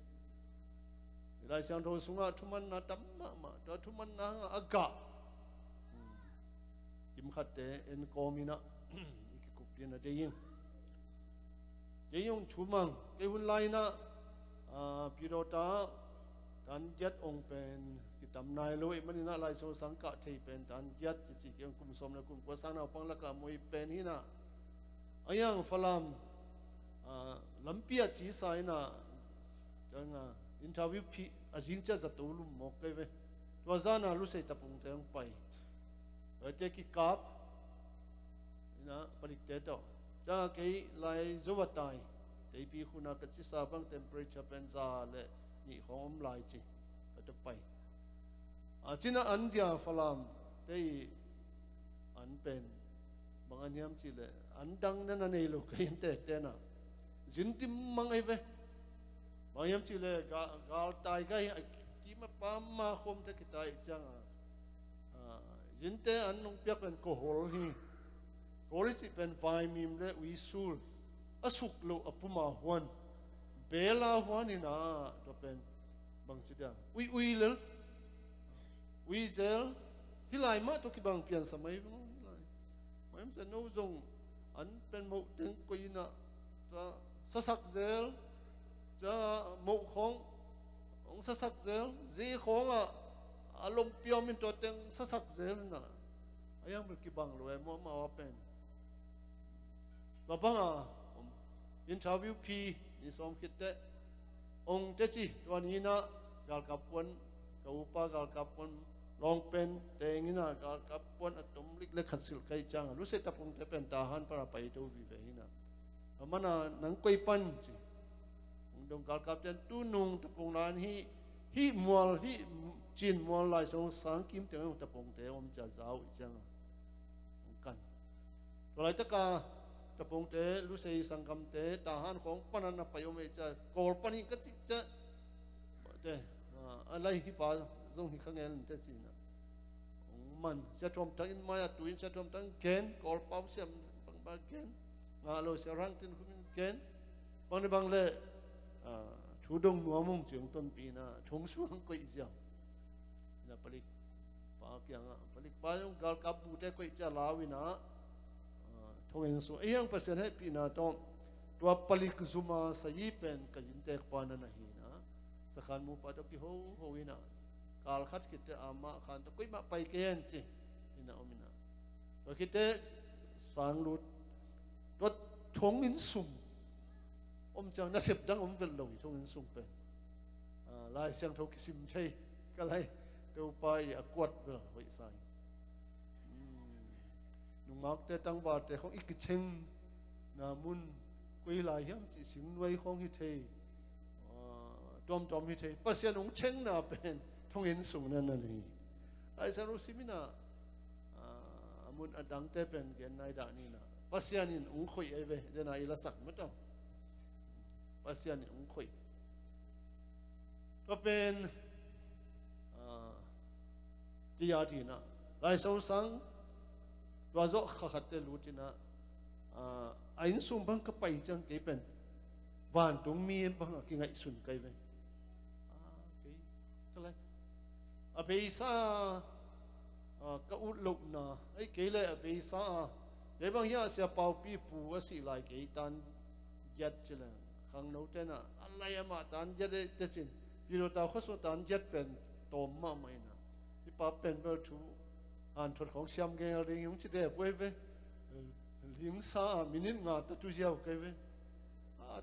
lai sang tho sunga thuman na tam ma to thuman na aga kim khat te en komina ki kup din na de yin ye yong thumang ke hun lai na pirota tan jet ong pen ki tam nai loi manina lai so sang ka thei pen tan jet chi ki kum som na kum ko sang na pang la ka moi pen hi na ayang falam lampia chi sai na changa interview pi ajing cha za to lu mo ke ve to za na lu sei tapung teng pai te ki kap na parik te to cha ke lai zo watai te pi khuna ka chi sa bang temperature pen za le ni hom lai chi ka te pai china an dia falam te an pen bang aniam chi le an dang na nei lu ka in te na zin tim mang ai ve bang chi le gal tai gai ki ma pa ma khom te ki tai chang zin te an nong piak pen ko hol hi hol chi pen vai mim le wi sul asuk lo apuma huan bela huan ina to pen bang chi da ui le ui zel hilai ma to ki bang pian samai no hilai mai se no zong an pen mo teng ko ina ta sasak zel ja mo khong ong sasak zel zi khong alom piom min to teng sasak zel na ayang ber ki bang lo mo ma wa pen babanga interview pi ni som kit te ong te chi to ni na gal kapon ka upa gal kapon long pen tengina gal kapon atom lik le khatsil kai chang lu se tapung te pen ta han para pai to vi ve hina amana nang koi pan chi ong dong gal kap ten tu nung tapung nan hi mual hi chin mual lai so sang kim te ong tapung te om cha zau chang ong kan to lai ta ka tapong te lu sei sangkam te tahan khong panan na payom e cha kol pani ka chi cha te alai hi pa zong hi khangel te chi na man cha thom tang in maya tuin cha thom tang ken kol pau siam bang ba ken nga lo se rang tin khum ken bang ne bang le thu dong nuam mong chung ton pi na thong suang koi jiao na palik pa kyang palik pa yong gal kap bu te koi cha lawina thong en so ayang pasen hai pi na to palik zuma sai pen ka jin tek pa na hi na sakhan mu pa to ki ho ina kal khat kit ama khan to koi ma pai ken chi ina omina to kite sang lut to thong in sum om chang na sep dang om vel lo thong in sum pe lai sang tho ki sim thei ka lai to pai akwat vel hoi sai nung mak te tang ba te khong ik cheng na mun koi lai hiam chi sim noi khong hi thei tom hi thei pasian ung cheng na pen thong in sung na ni ai sa ru simina mun adang te pen gen nai da ni na pasian in ung khoi ai ve de na ila sak ma to pasian in ung khoi to pen ti ya di na lai so sang tua zo khat te lutina ain sum bang ka pai chang ke pen van tung mi bang ki ngai sun kai ve ke kala a be sa ka ut lok na ai ke le a be sa ye bang ya sia pau pi pu a si lai ke tan jet chela khang no te na alai ma tan jet te chin pi ro ta kho so tan jet pen tom ma mai na ti pa pen ber thu an thot khong siam ge ring yung chi de poi ve ling sa minute nga ta tu jiao kai ve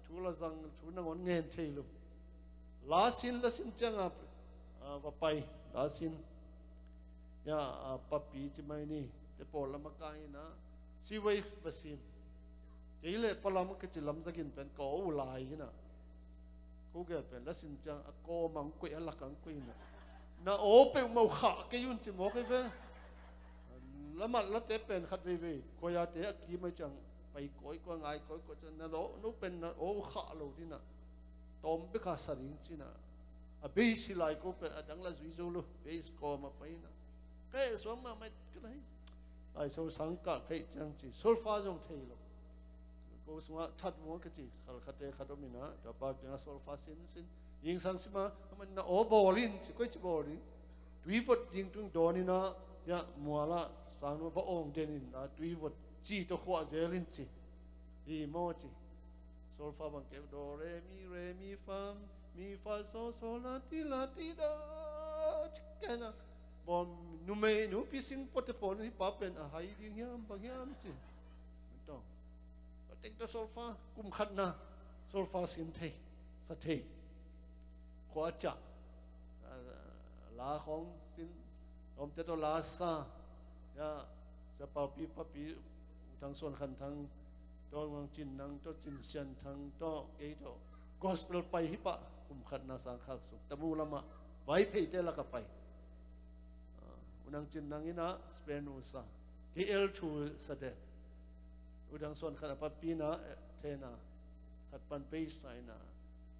thu la zang thu na ngon ngen thei lu la sin chang a va pai la sin ya papi chi mai ni te pol la ma kai na si wei vasim ke le palam ke chi lam zakin pen ko u lai na ko ge pen la sin chang a ko mang ko ala kang ko na o pe mau kha ke yun chi mo ke ve la mat la te pen khat ve ve ko ya te ki mai chang pai koi ko ngai koi ko chen na lo no pen na o kha lo di na tom be kha sa ring chi na a be si lai ko pen adang la zui zo lo be ko ma pai na ke so ma mai ke nai ai so sang ka ke chang chi sol fa jong thei lo ko sunga that wo ke chi khal khate khadomina da pa jang sol fa sin ying sang sima man na o bolin chi ko chi bolin tui vot ding tung do ni na ya muala sang no ba ong denin na tui vot chi to khwa zelin chi i mo chi sol fa bang ke do re mi fa so la ti do chikena bom nu me nu pi sin pot po ni pa pen a hai ding yam bang yam chi to tek to sol fa kum khat na sol fa sin thei sa thei kwa cha la khong sin om te to la sa ya sa papi thang son khan thang to mang chin nang to chin sian thang to ke to gospel pai hi pa kum khat na sang khak su tamu lama vai phei te la ka pai unang chin nang ina spenu sa kl2 sa de udang son khan papi na the na khat pan pe sai na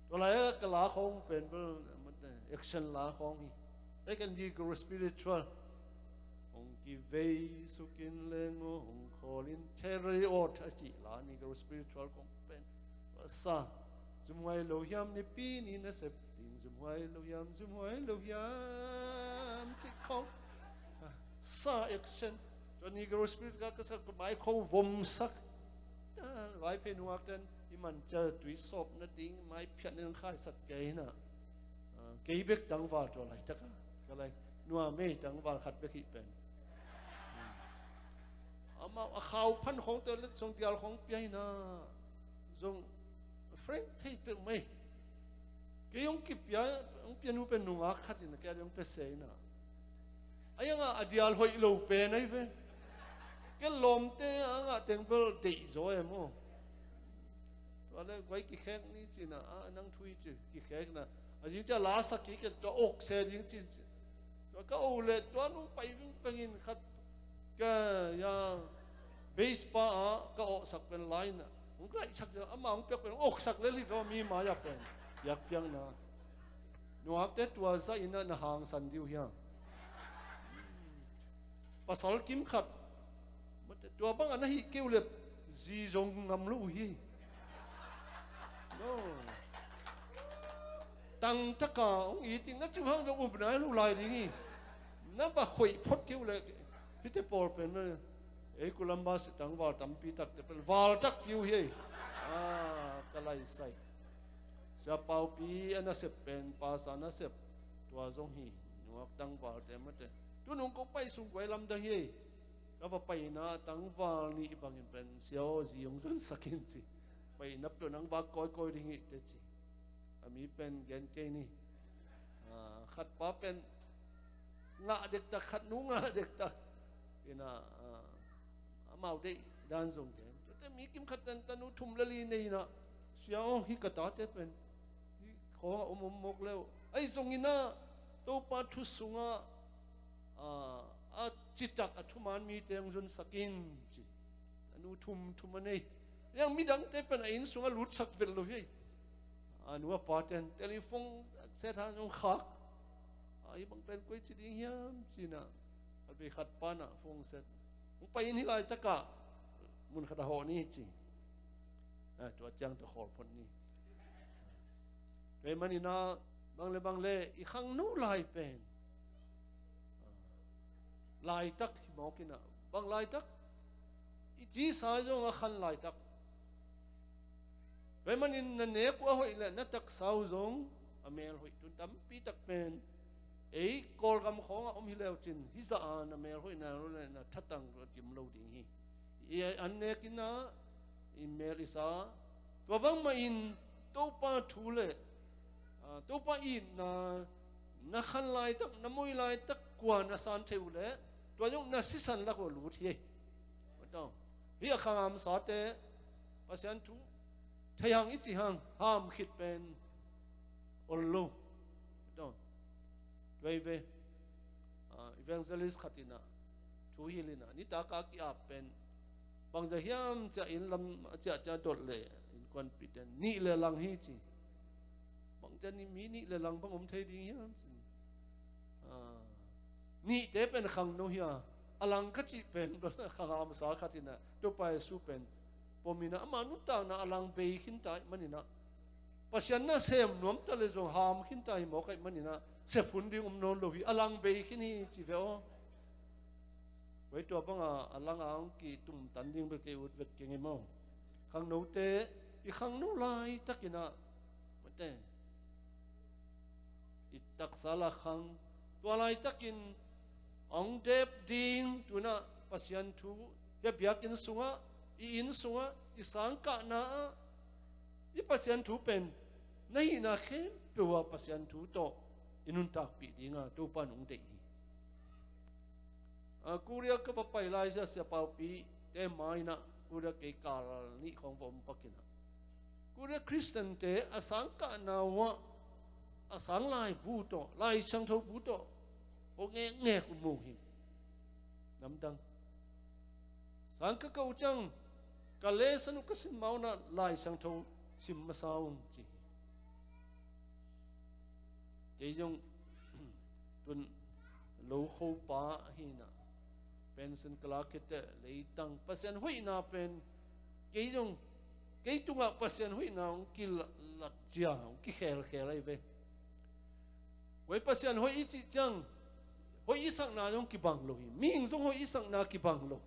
to la ka la khong pen bel action la khong hi they can be spiritual ong ki vei sukin lengo ong kholin theri o thachi la ni go spiritual kong pen sa zumwai lo yam ni pi ni na sep ding zumwai lo yam chi khong sa action to ni go spirit ka sa ko bai khong vom sak vai pe nuak ten iman cha tui sop na ding mai phiat nen khai sak ke na ke bek dang wal to lai taka ka lai nuwa me dang wal khat be khi pen ama a khaw phan khong te le song tial khong pai na zong friend thei pe me ke yong ki pya ong pianu pen nuwa khat in ke yong pe se na ayanga adial hoi lo pe nai ve cái lom te anga temple dei zo emo to le goi ki khek ni chi na nang thui chi ki khek na a ji cha la sak ki ke to ok se ding chi to ka o le to nu pai ving pengin khat ka ya base pa ka o sak pen line ung kai sak ama ung pek pen ok sak le li ko mi ma ya pen yak pyang na nu ak te tua za ina na hang san diu hiang pasal kim khat tua bang ana hi kêu le zi zong ngam lu hi no tang taka ong i ting na chu hang jong up nai lu lai ding hi na ba khoi phot kêu le hi te por pen na e kulamba se tang wal tam pi tak te pel wal tak piu hi kalai sai sa pau pi ana se pen pa sa na se tua zong hi nuak tang wal te ma te tu nong ko pai sung kwai lam da hi ka va pai na tang wal ni bang in pen siao ziong zon sakin chi pai na pe nang ba koi ding i te chi ami pen gen ke ni khat pa pen nga dek ta khat nu nga dek ta ina amau de dan zong den te mi kim khat tan tanu thum la li nei na siao hi ka ta te pen hi kho mok leo ai zong ina to pa thu sunga chitak athuman mi teng zon sakin chi anu thum anei yang midang te pen in sunga lut sak vel lo hi anu paten telephone se tha nong khak ai bang pen koi chi ding hiam china albe khat pana phone set ung pai ni lai taka mun khada ho ni chi to chang to khol phon ni pe mani na bang le I khang nu lai pen lai tak mo kina bang lai tak I chi sa jo nga khan lai tak ve man in na ne ko hoi la na tak sau zong amel hoi tun tam pi tak pen ei kol gam khong om hi leo chin hi za an amel hoi na ro na thatang ro tim lo ding hi e an ne kina email isa tua bang ma in to pa thu le to pa in na khan lai tak na moi lai tak kwa na san theu le tua yong na si san la ko lu thi to hi a kham sa te pasian thu thayang ichi hang ham khit pen ollo to ve evangelist khatina thu hilina ni ta ka ki ap pen bang za hiam cha in lam cha dot le in kon piten ni le lang hi chi bang cha ni mi ni le lang bang om thei ding hiam ni te pen khang no hia alang ka chi pen khang am sa khatina to pa su pen pomina amanu ta na alang be khin ta manina pasian na sem nom ta le zong ham khin ta hi mo kai manina se phun ding non lo hi alang be khin hi chi ve o với tua băng alang ang ki tum tan ding be ke ut vet ke nge mo khang no te i khang no lai takina mate i tak sala khang tua lai takin ong dep ding tuna pasian thu ya biakin sunga i in sunga i sangka na i pasian thu pen nei na khem pewa pasian thu to inun tak pi dinga to pan ung te kuria ka papai lai sa sia pau pi te mai na kuria ke kal ni khong vom pakina kuria Christian te asangka na wa asang lai bu to lai sang tho bu to o nghe ku mu hi nam dang sang ka kau chang ka le sanu ka sin mau na lai sang tho sim ma saung chi ke jong tun lo kho pa hi na pension kalakete leitang pasien hui na pen ke jong ke tunga pasien hui na ki lat chia ki khel ai ve wei pasien hui chi chang hui isak na jong ki bang lo hi ming jong hui isak na ki bang lo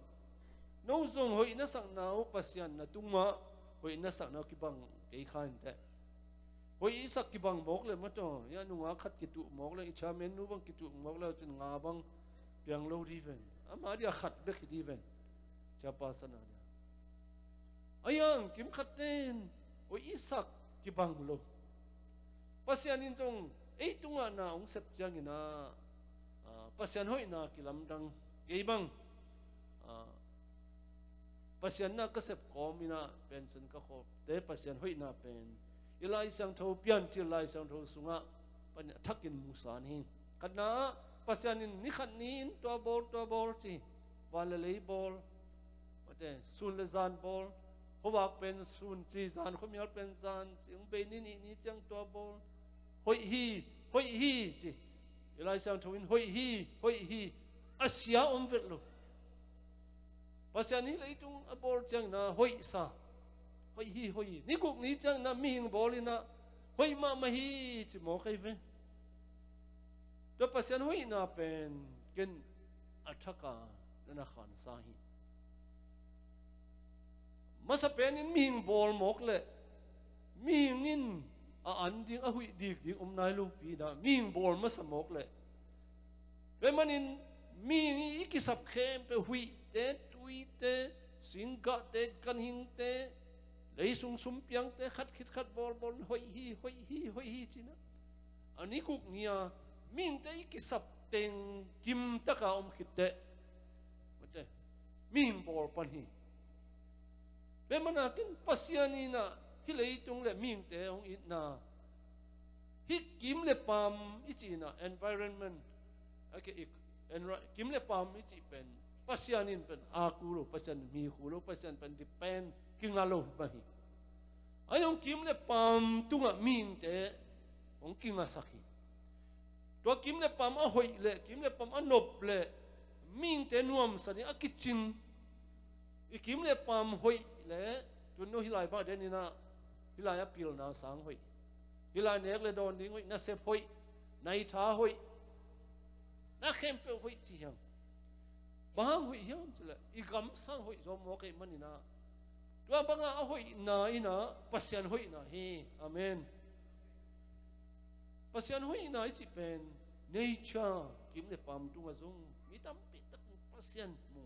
no jong hui na sak na pasien na tunga hui na sak na ki bang ke khan te hui isak ki bang mok le ma to ya nu nga khat ki tu mok le cha men nu bang ki tu mok le chin nga bang piang lo ri ven ama dia khat be ki di ven cha pa sana ya ayang kim khat ten hui isak ki bang lo pasian in jong ei tunga na ong sep chang ina pasian hoi na ki lam dang ei bang pasian na ka sep kom ina pension ka kho te pasian hoi na pen ilai sang tho pian ti lai sang tho sunga pan thakin musan hi kana pasian in ni khat ni in to bol chi wal le bol ate sun le zan bol howa pen sun chi zan khomial pen zan sing be ni chang to bol hoi hi chi ilai sang tho in hoi hi asia vet lo pasian ni le tung a bol chang na hoi sa hoi hi ni kuk ni chang na mi hing bolina hoi ma hi chi mo kai ve to pasian hoi na pen ken athaka na khan sa hi masa pen in mi hing bol mok le mi hing in an ding a hui dik ding nai lu pi da mi hing bol masa mok le ve manin mi ki sap khem pe hui te tui te singka te kan hing te lấy sum piang te khát bol hoi hi china ani kuk nia ming te ki sap teng kim ta ka khit te mate ming bol pan hi be manakin pasiani na hi lei tung le ming te ong it na hi kim le pam ichina environment ake kim le pam ichi pen pasianin pen akulo pasian mi hulo pasian pen depend kingalo bahi ayong kim le pam tunga ming te ong kinga sakhi to kim le pam a hoi le kim le pam a nop le ming te nuam sani a kitchen i kim le pam hoi le tu no hilai ba denina hilai a pil na sang hoi hilai nek le don ding hoi na sep hoi nai tha hoi na khem pe hoi chi yang bang hoi hiam chule i gam sang hoi zo mo ke manina tua banga a hoi na ina pasian hoi na hi amen pasian hoi na chi pen nature kim le pam tu ma zong mi tam pi tak pasian mo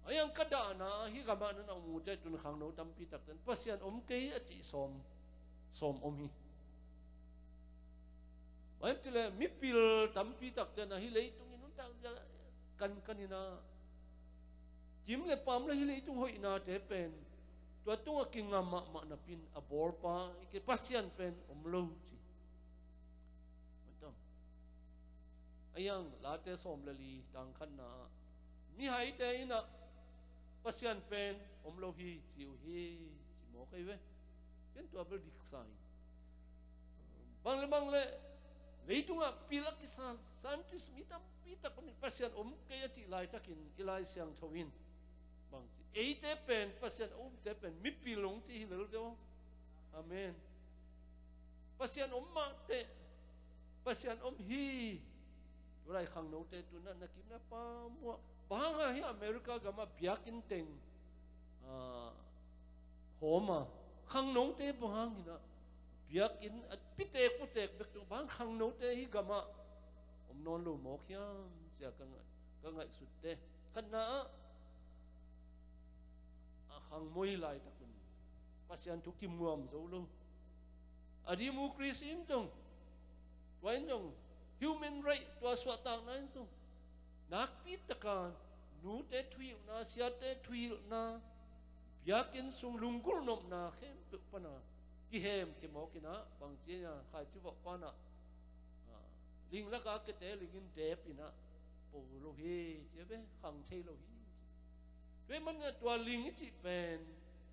ayang kada na hi gama na umude tun khang no tampi tak ten pasian ke achi som om hi Baik cile mipil tampi tak ten hi lei tung inun tak kan ina jim le pam le hi lei tung hoi na te pen tua tung a king ma na pin a bor pa ke pasian pen lo chi matam ayang la te som le li tang khan na mi hai te ina pasian pen lo hi chiu hi chi mo kai ve ken tua bel dik sai bang le lấy tung à pilak kisal santis mitam pita kun pasien kaya chi lai takin ilai siang thawin bang si eite pen pasien te pen mi pilong chi hilal do amen pasien ma te pasien hi rai khang no te tu na nakim na pa mo banga hi America gama biak in teng homa khang no te bang ina biak in at pitek putek bek tu bang khang no te hi gama non lu mo khiam sia ka ngai sut te kan na a khang moi lai takun pasian tu kim muam zo lu adi mu kris in tong wain tong human right to swa tang nan so nak pi takan nu te thuil na sia te thuil na biak in sung lungkul nom na khem tu pana ki hem ki mo ki na bang che ya khai chu ba na ling la ka ke te ling in de pi na po lo hi che be khang thei lo hi ve man na tua ling chi pen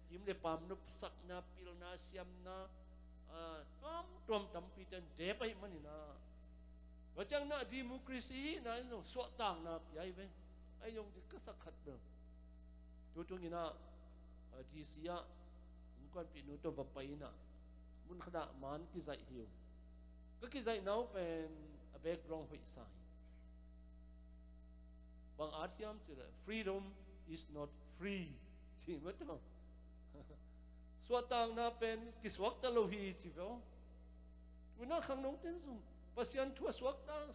kim le pam no sak na pil na siam na tom tam pi ten de pai man na wa chang na democracy na no so tang na pi ai ve ai yong di ka sak khat be tu ni na di sia quan pi nu to va pai na mun khada man ki zai hiu ka ki zai nau pen a background hui sai bang athiam chira freedom is not free chi ma to swatang na pen ki swak ta lo hi chi vo tu na khang nong ten sum pasian thua swak tang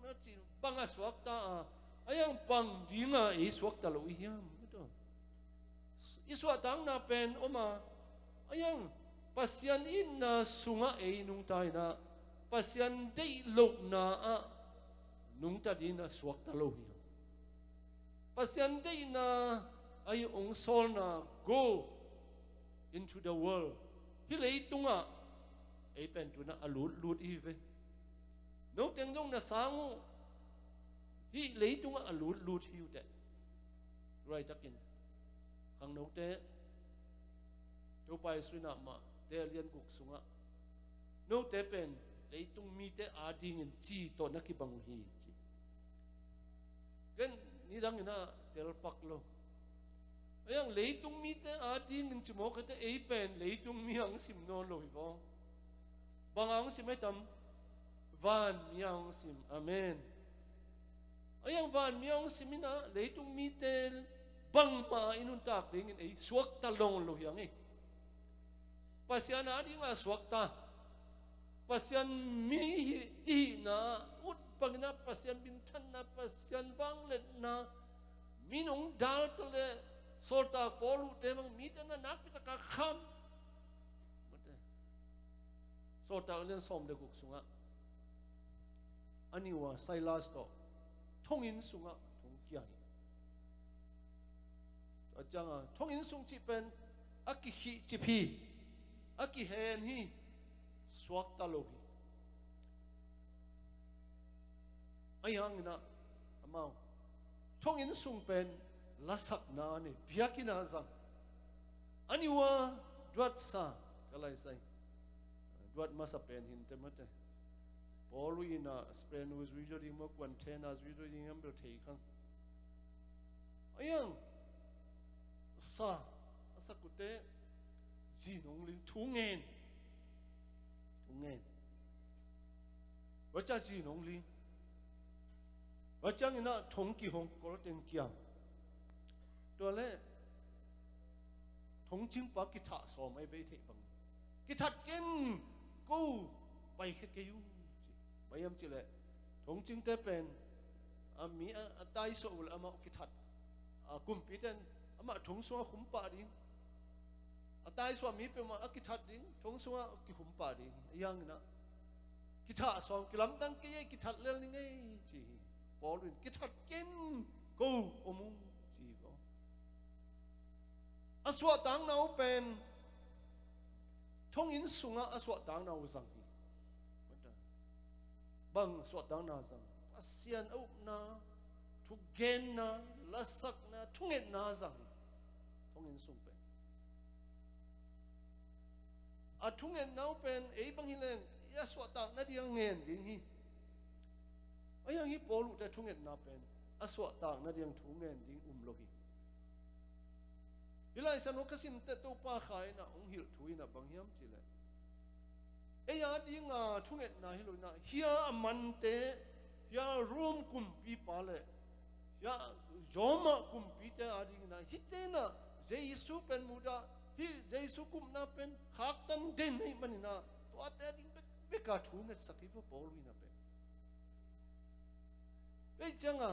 na chi banga swak ta ayang pang dinga e swak ta lo hiam to i swatang na pen oma ayang pasian in na sunga e nung tai na pasian dei lok na nung ta din na swak ta lo hi pasian dei na ay ong sol na go into the world hi lei tunga e pen tu na alut i ve no teng dong na sangu hi lei tunga alut hiu te right takin khang no te to pai suina ma te lian kuk sunga no te pen leitung mi te ading in chi to na ki bang hi chi ken ni dang ina tel pak lo ayang leitung mi te ading in chi mo ka te e pen leitung mi ang sim no lo hi bo bang ang sim tam van mi ang sim amen ayang van mi ang sim ina leitung mi te bang ma inun tak ding in e suak ta long lo yang e pasian adi nga swakta pasian mi hi na ut pagna pasian bintan na pasian banglet na minong dal tale solta polu te mang mita na nakita ka kham mate solta len som de guk sunga aniwa sailas to thongin sunga thong kiai ajanga thongin sung chi pen aki hi chi phi aki hen hi swak ta lo hi ayang na amao thong in sung pen lasak na ne biakina zang aniwa dwat sa kalai sai dwat masa pen hin te mate polu ina spen was usually mo contain as we doing ambel thei khang ayang sa asakute ji nong ling thu ngen wa cha ji nong ling wa chang ina thong ki hong kol teng kyang to le thong ching pa ki tha so mai ve the bang ki that ken ko pai khe ke yu bayam chi le thong ching te pen a mi a tai so ul ama ki that kumpi ten ama thong sunga khumpa ding atai swami pe ma akithat ding thong sunga ki khumpa ding yang na kitha som kilam dang ke kithat lel ni ngai chi polin kithat ken ko omung chi ko aswa tang nau pen thong in sunga aswa tang nau zang hi bang aswa tang na zang asian au na thu gen na lasak na thunget na zang thong in sung pen a thunget nau pen e bang hileng ya aswa tang na diang ngen ding hi ayang hi polu te thunget na pen aswa tang na diang thu ngen ding lo hi Bilai san kasim te to pa khai na ong hil thui na bangyam chile. Eya dinga thunget na hilo na hia amante hia room kum pi pale. Hia joma kum pi te ading na hitena Jesu pen muda hi Jesu kum na pen khak tan den nei manina to ate ding be ka thunget sakifa polwi na pen. Ei changa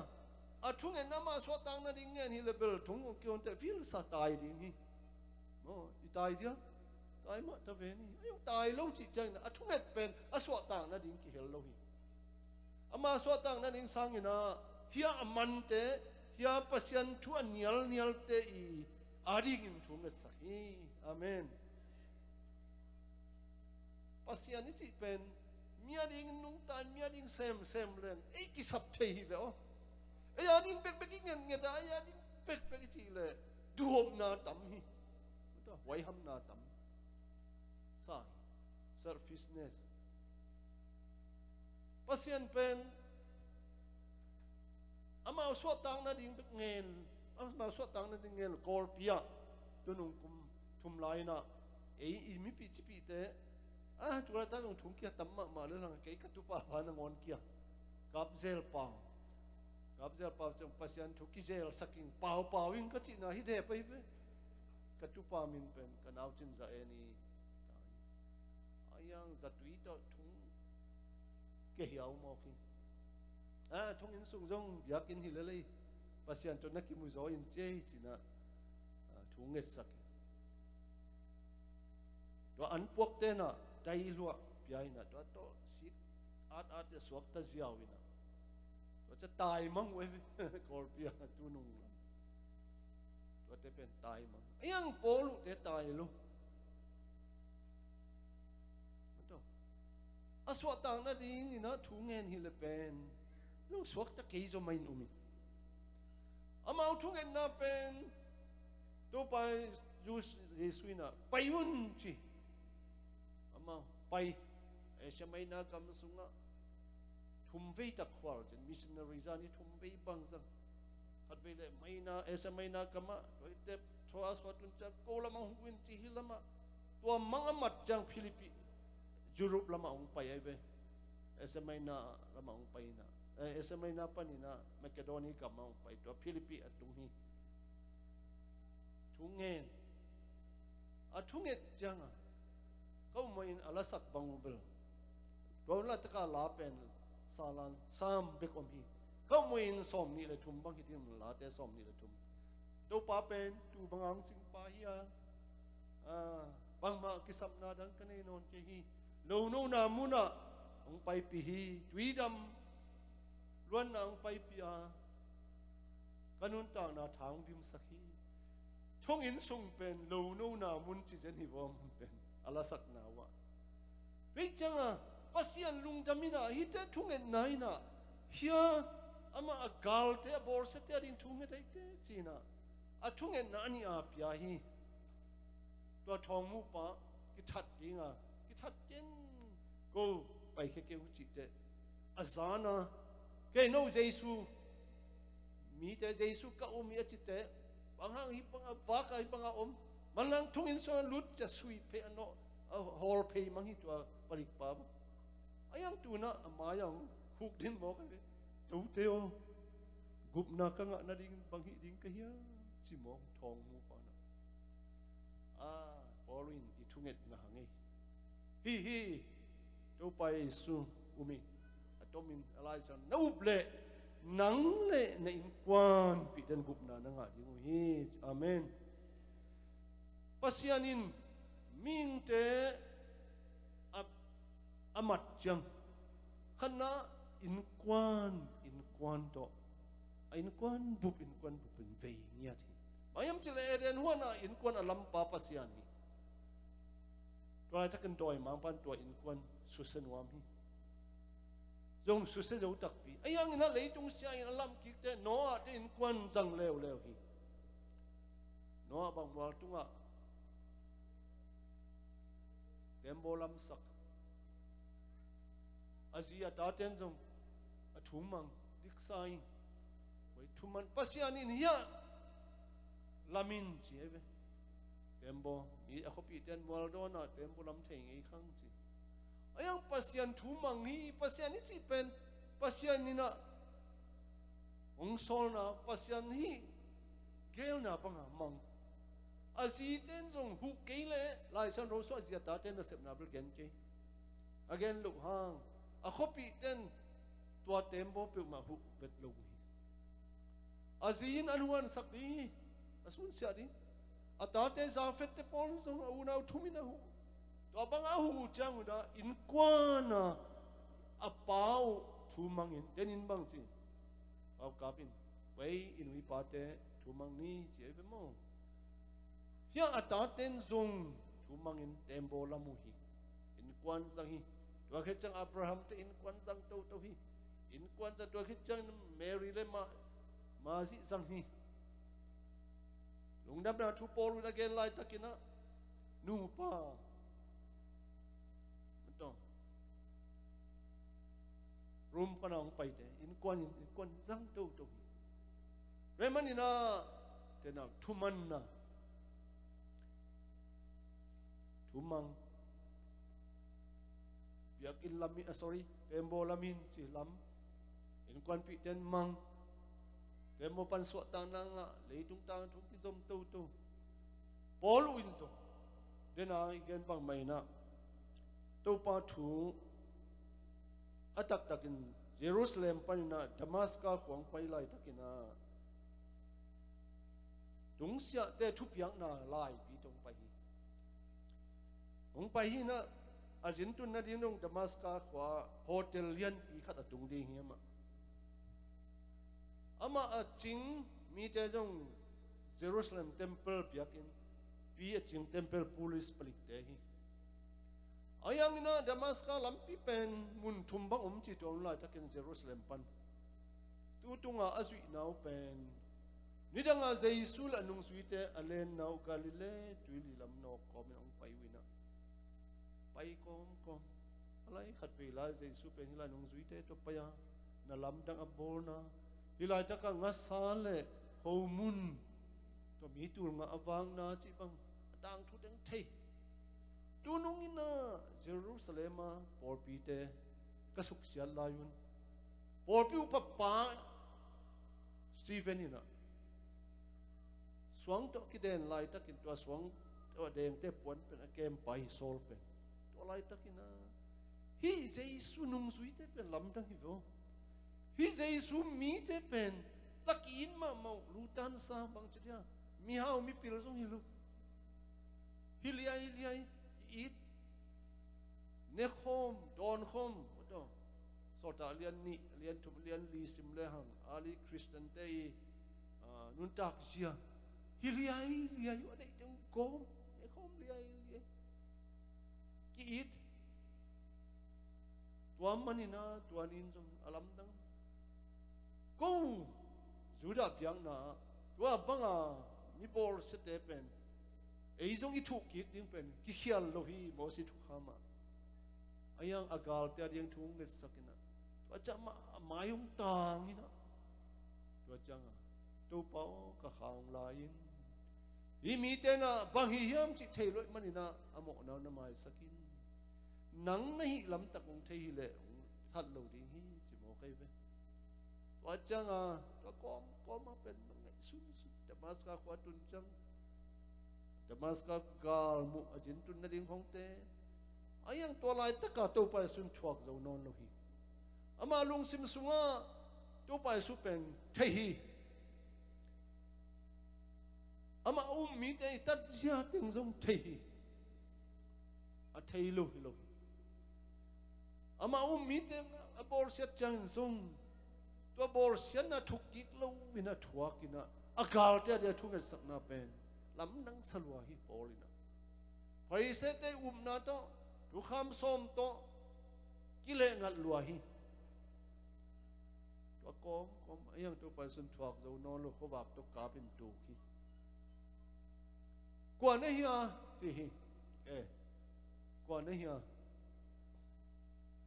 a thung en nama so tang na ding ngen hi level thung kyon te feel sa tai ding hi no i tai dia tai ma ta ve ni ayo tai lo chi chang na a thung et pen a so tang na ding ki hel lo hi ama so tang na ding sang ina hia aman te hia pasien thu nial te I ari gin thung et sak hi amen pasien ni chi pen mia ding nung tan mia ding sem len e ki sap the hi ve o ayah ni bek ingin ngeta ayah ni bek ci le duhom na tam hi betul wai ham na tam sai selfishness pasien pen ama so tang na ding bek ngel ama so tang na ding ngel kol pia tunung kum thum lai na e mi pi chi pi te tu ra ta ngong thung kia tam ma le lang ke ka tu pa na ngon kia kap zel pa Gap zel pa chang pasien thu ki zel saking pau in ka chi na hi de pai ve ka tu pa min pen ka nau chin za ani ayang za tui to thung ke hiao mo ki thung in sung jong yak in hi le le pasien to na ki mu zo in che chi na thung nget sak to an puak te na dai lua piai na to si at ya suak ta ziaw inaจะตายมั้งเว้ยกอลเปียตูนุ่งตัวจะเป็นตายมั้งยังโปลุจะตายลูกมันต้องอาสวดต่างนั่นเองนี่นะทุ่งเงินฮิลเป็นลูกสวกตะกี้จะไม่นุ่มอามาทุ่งเงินน่ะเป็นตัวไปยูสเยสุน่ะไปยุ่นจีอามาไปเอชไม่น่ากำสุงะทุ่มเวตะควาจนมิชชันนารีจานี่ทุ่มเวบังซังฮัดเวเลไม่น่าเอสไม่น่ากำมะโดยเด็บทว่าสวัสดิ์จักโกละมังหุนจีฮิละมะตัวมังอมัดจังฟิลิปปิยุโรปละมังไปไอ้เวเอสไม่น่าละมังไปนะเอสไม่น่าปนินะแมคโดนีกำมังไปตัวฟิลิปปิอัตุงฮีทุ่งเงินทุ่งเงินจังเขาไม่อินอลาสักบังอุเบลตัวนั้นตะกาลาเป็นสาลันสามเบกอมฮีเขาไม่อินสมนี่เลยทุ่มบางทีมันลาแต่สมนี่เลยทุ่มตัวป้าเป็นตัวบางอังสิงป้าเฮียบางมากิสับนาดังกันเองนนเจฮีโนนามุนะองไปปีฮีทวีดำล้วนนางไปปีอากันุนต่างนาทางดิมสักฮีช่องอินส่งเป็นโนนามุนจิเจนิวอมเป็นอลาสักนาวะเรื่องจังภาษาลุงดามินะฮิตทุ่งเงินไหนนะเฮียอามาอักาลเตะบอลเซตดินทุ่งเงินได้เตะจีน่ะทุ่งเงินนั่นนี่อาพิยาฮีตัวทองมูปะกิทัดดิงกิทัดเจนก็ไปแค่เกี่ยวจิตเตะอาจารย์นะแค่โน้เยซูมีแต่เยซูก็อมมีจิตเตะบางครั้งฮิปังอาฟ้าก็ฮิปังอาอมมันลังทุ่งอินส่วนลุดจะสวีเพย์โนฮอลเพย์มังฮิตัวปริกปามอายังตัวน่ะมายังหุกดินบอกกันเลยตัวเตียวกุบนักงะนาดิ่งบางฮิดิ่งก็เฮียสิมองทองมูปานะพอลินอีทุ่งเอ็ดนะฮังเฮตัวไปสุอุมิตัวมินอะไรสันนูบเล่ nắng lệ na in quan bị den gup na nga di hi amen pasianin ming te amat chang khana in quan to in quan bup in ve nya thi bayam chile den huana in quan alam pa pasian hi toy takan toy mang pan toy in quan susen wam hi dong susen do tak pi ayang ina lei tung sia in alam ki te no te in quan jang leo hi no bang wal tunga tembo lam sak azia ta ten jong a thumang dik sai wai thuman pasian in hiya lamin chi eve tembo mi a khopi ten wal do na tembo lam theng ei khang chi ayang pasian thumang hi pasian ni chi pen pasian ni na ong sol na pasian hi gel na panga mang azi ten jong hu keile lai san ro so azia ta ten na sep na bel gen ke again lu hang a khopi ten tua tembo pe ma hu bet lu hi azin anuan sakdi asun sia di atate za fet te pon song una thumina hu to banga hu chang da in kwana a pau thumangin denin bang chi au kapin wei in wi pate thumang ni che be mo hiang ataten zong thumangin tembo lamu hi in kwan sang hi to khe chang abraham te in kwan sang to hi in kwan za to khe chang mary le ma si sang hi lung dam na thu pol win again lai takina nu pa to room panang pai te in kwan zang to remanina tena thuman na thumang biak in lami sorry tembo lamin si lam in kwan pi ten mang tembo pan suat tang na nga leitung tang thung ki zom to pol win zo dena igen bang mai na to pa thu atak takin Jerusalem panina Damascus huang pai lai takina tung sia te thu piang na lai pi tong pai hi ong pai hi na azin tun na dinong Damascus khwa hotel lian pi khat atung ding hi ama a ching mi te jong Jerusalem temple piakin pi a ching temple police palik te hi ayang ina Damascus lampi pen mun thumbang chi ton la takin Jerusalem pan tu tunga azui nau pen nidanga Jaisul anung suite alen nau Galilee tuili lam no kom ong pai wina pai kom alai khat pe la Jaisu pen hila nung suite to paya na lam dang abol na hilai taka nga sale ho mun to mi tur nga awang na chi bang dang thu deng thei tunung ina Jerusalem por pi te kasuk sia layun por pi papa Stephen ina swang to kiden lai takin to swang to deng te pon pen kem pai sol pen to lai takina hi Jesu nung sui te pen lam dang hi vo hi Jesu mi te pen lakin ma mau lutan sa bang chadia mi hau mi pil song hilu hiliai it ne khom don khom to sota lian ni lian tum lian li sim le hang ali Christian te nun tak sia hiliai yo dei tong kom ne khom liai ki it tuam manina tuanin jong alam dang ko zuda piang na tua banga mi bol sete pen ei zong I thu ki ding pen ki khial lo hi mo si thu khama ayang agal te ding thung nget sakina to chama mayung tang ina to changa to pao ka khang lain hi mi te na bang hi hiam chi thei loi manina amo na mai sakin nang na hi lam tak ong thei le that lo ding hi chi mo kai ve to changa to kom ma pen ngai sun Damascus khwa tun chang Damascus gal mu ajin tun na ding hong te ayang to lai taka to pa sun thuak zo non lo hi ama lung sim sunga ตัวไปสุเป็นเทีอามามีแต่ตัดยาติงทรงเทีอะเทีลุฮิลุอามามีแต่บอลเสียจังทรงตัวบอลเสียน่ะทุกกิกลูวินะทัวกินะอากาศเดียวทุกเงินสักนาเป็นลำนังสลัวฮิบอลินะพอเสด็จนาโตทุกคำส้มโตกิเลงัดลัวฮิตัวกอมยังตัวไปสุนทรกจะนอนลูกเขาแบบตัวกาเป็นตูกีกว่านี้ฮะสิกว่านี้ฮะ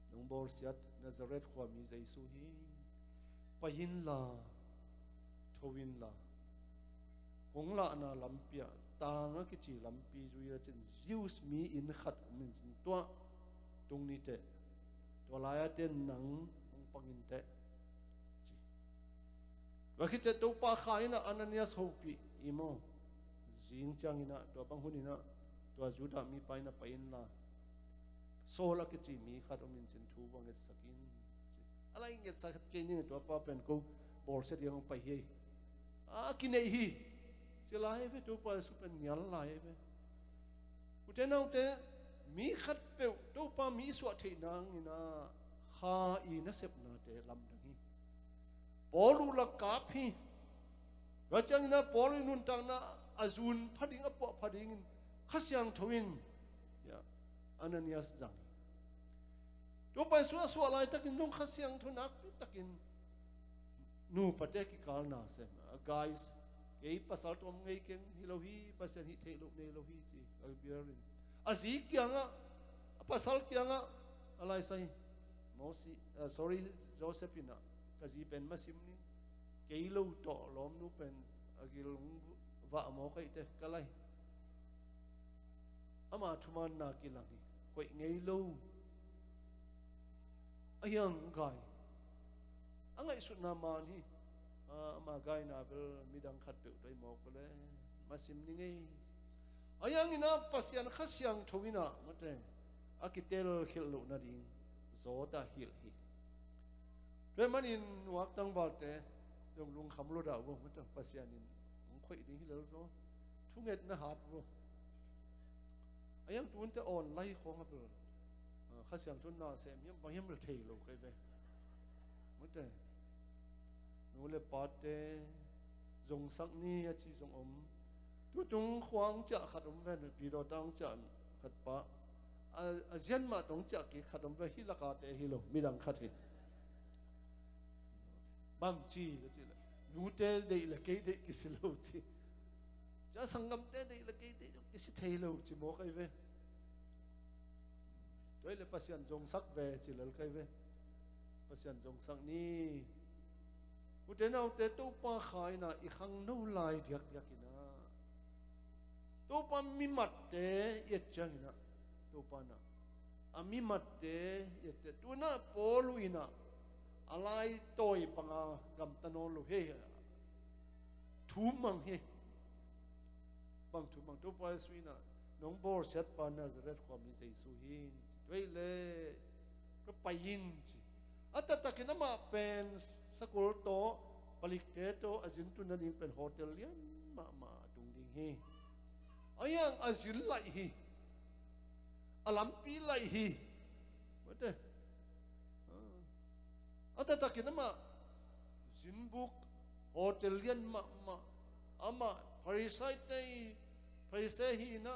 น้องบอลเสียดนาซาเรตความมีใจสุฮีไปยินลาทวินลาหงละนาลำเปียตางกิจิลำปีจุยจนยิวส์มีอินขัดมันจนตัวตรงนี้เตะตัวลายเต้นหนังองปังอินเตะว่าคิดจะตัวปาขายนะอันนั้นยาสโฮปีอีโมจิงจังอินะตัวบางคนอินะตัวจุดามีไปนะไปอินลาโซลกิจิมีขัดมันจนทูวังเงินสักินอะไรเงินสักกินนี่ตัวป้าเป็นกูบอลเสียยังไปเฮกินไอ้ฮีเสียลายไปตัวป้าสุเป็นยันลายไปอุตส่าห์แต่มีขัดเปลวตัวป้ามีสวดที่นางนี่นะข้าอีนัสเซบนาเตลำดังฮีบอลูลักกาพีว่าจังนะบอลูนุนตังนะอาจุนพัดิงอปะพัดิงขัสยังทวินอันนั้นยาสจังตัวไปสวดอะไรตะกินต้องขัสยังทุนักตะกินนูปะเตกิกาลนาเซมguys เอ้ภาษาตัวมึงเก่งฮิโลฮีภาษาฮิเทโลเนโลฮีจีอัลเบียรินอาซีกยังอ่ะภาษาเกียงอ่ะอะไรใส่โมซีsorry โจเซฟิน่ะอาซีเป็นมาซิมนี่เกยโลต่อล้อมนูเป็นอากิลงว่าหมอใครเตะก็เลยอามาทุมันนากิลังนี่คอยเงยโลอายังไงอังไงสุดนามานี่มาไกนาเบลมีดังขัดเปลวได้หมอกเลยมาซิมนี่ไงอายังนี่นะปัสยันขัสยังทวินะมันเตะอากิเตลขิลลุนาดิงโซดาฮิลฮีเรื่องมันอินวักตั้งบาลเตะลงคำรู้ดาวมันจะปัสยันอินผมคุยดิ้งฮิลล์ทุกเงินนะฮาร์ดรู้อายังตัวนี้อ่อนไล่ของเบลขัสยังทุนนาเซมยังบางยังมันเทโลกไปมันเตะนูเลปาเตจงสักนี้จีจงทุตงขวางจะขัดเวนปีเราตั้งจะขัดปะเจียนมาตรงจะกี่ขัดเวนฮิลากาเตฮิโลมีดังขัดฮิบางจีก็จีเลยนูเตเดย์ละเกย์เดย์กิสิโลจีจะสังกัมเตเดย์ละเกย์เดย์กิสิเทโลจีโมกไอเวด้วยเลยปัสยันจงสักเวจีเลยไอเวปัสยันจงสักนี้อุตส่าห์แต่ตัวป้าขายนะอีกครั้งนู้นลายเดียกกินนะตัวป้ามีมัดเตะเย็ดจังนะตัวป้านะมีมัดเตะเย็ดตัวน่ะโปลุยนะอะไรตัวอีปังกำตนนลุเฮทุ่มมังเฮบังทุ่มมังตัวป้าสุยนะน้องบอลเซตปานาซาเรตความมีใจสุหินด้วยเลยก็ไปยินจีแต่ตะกี้นั่นมาเป็นสกุลโตผลิตโตอาจินตุนันยิงเป็นโฮเทลเลียนมาตุงดิงเฮอายังอาจินไหลฮีอาลัมปีไหลฮีมาเด้แต่ตะกี้นั่นมาจินบุกโฮเทลเลียนมาพาริไซต์ในพาริไซฮีนะ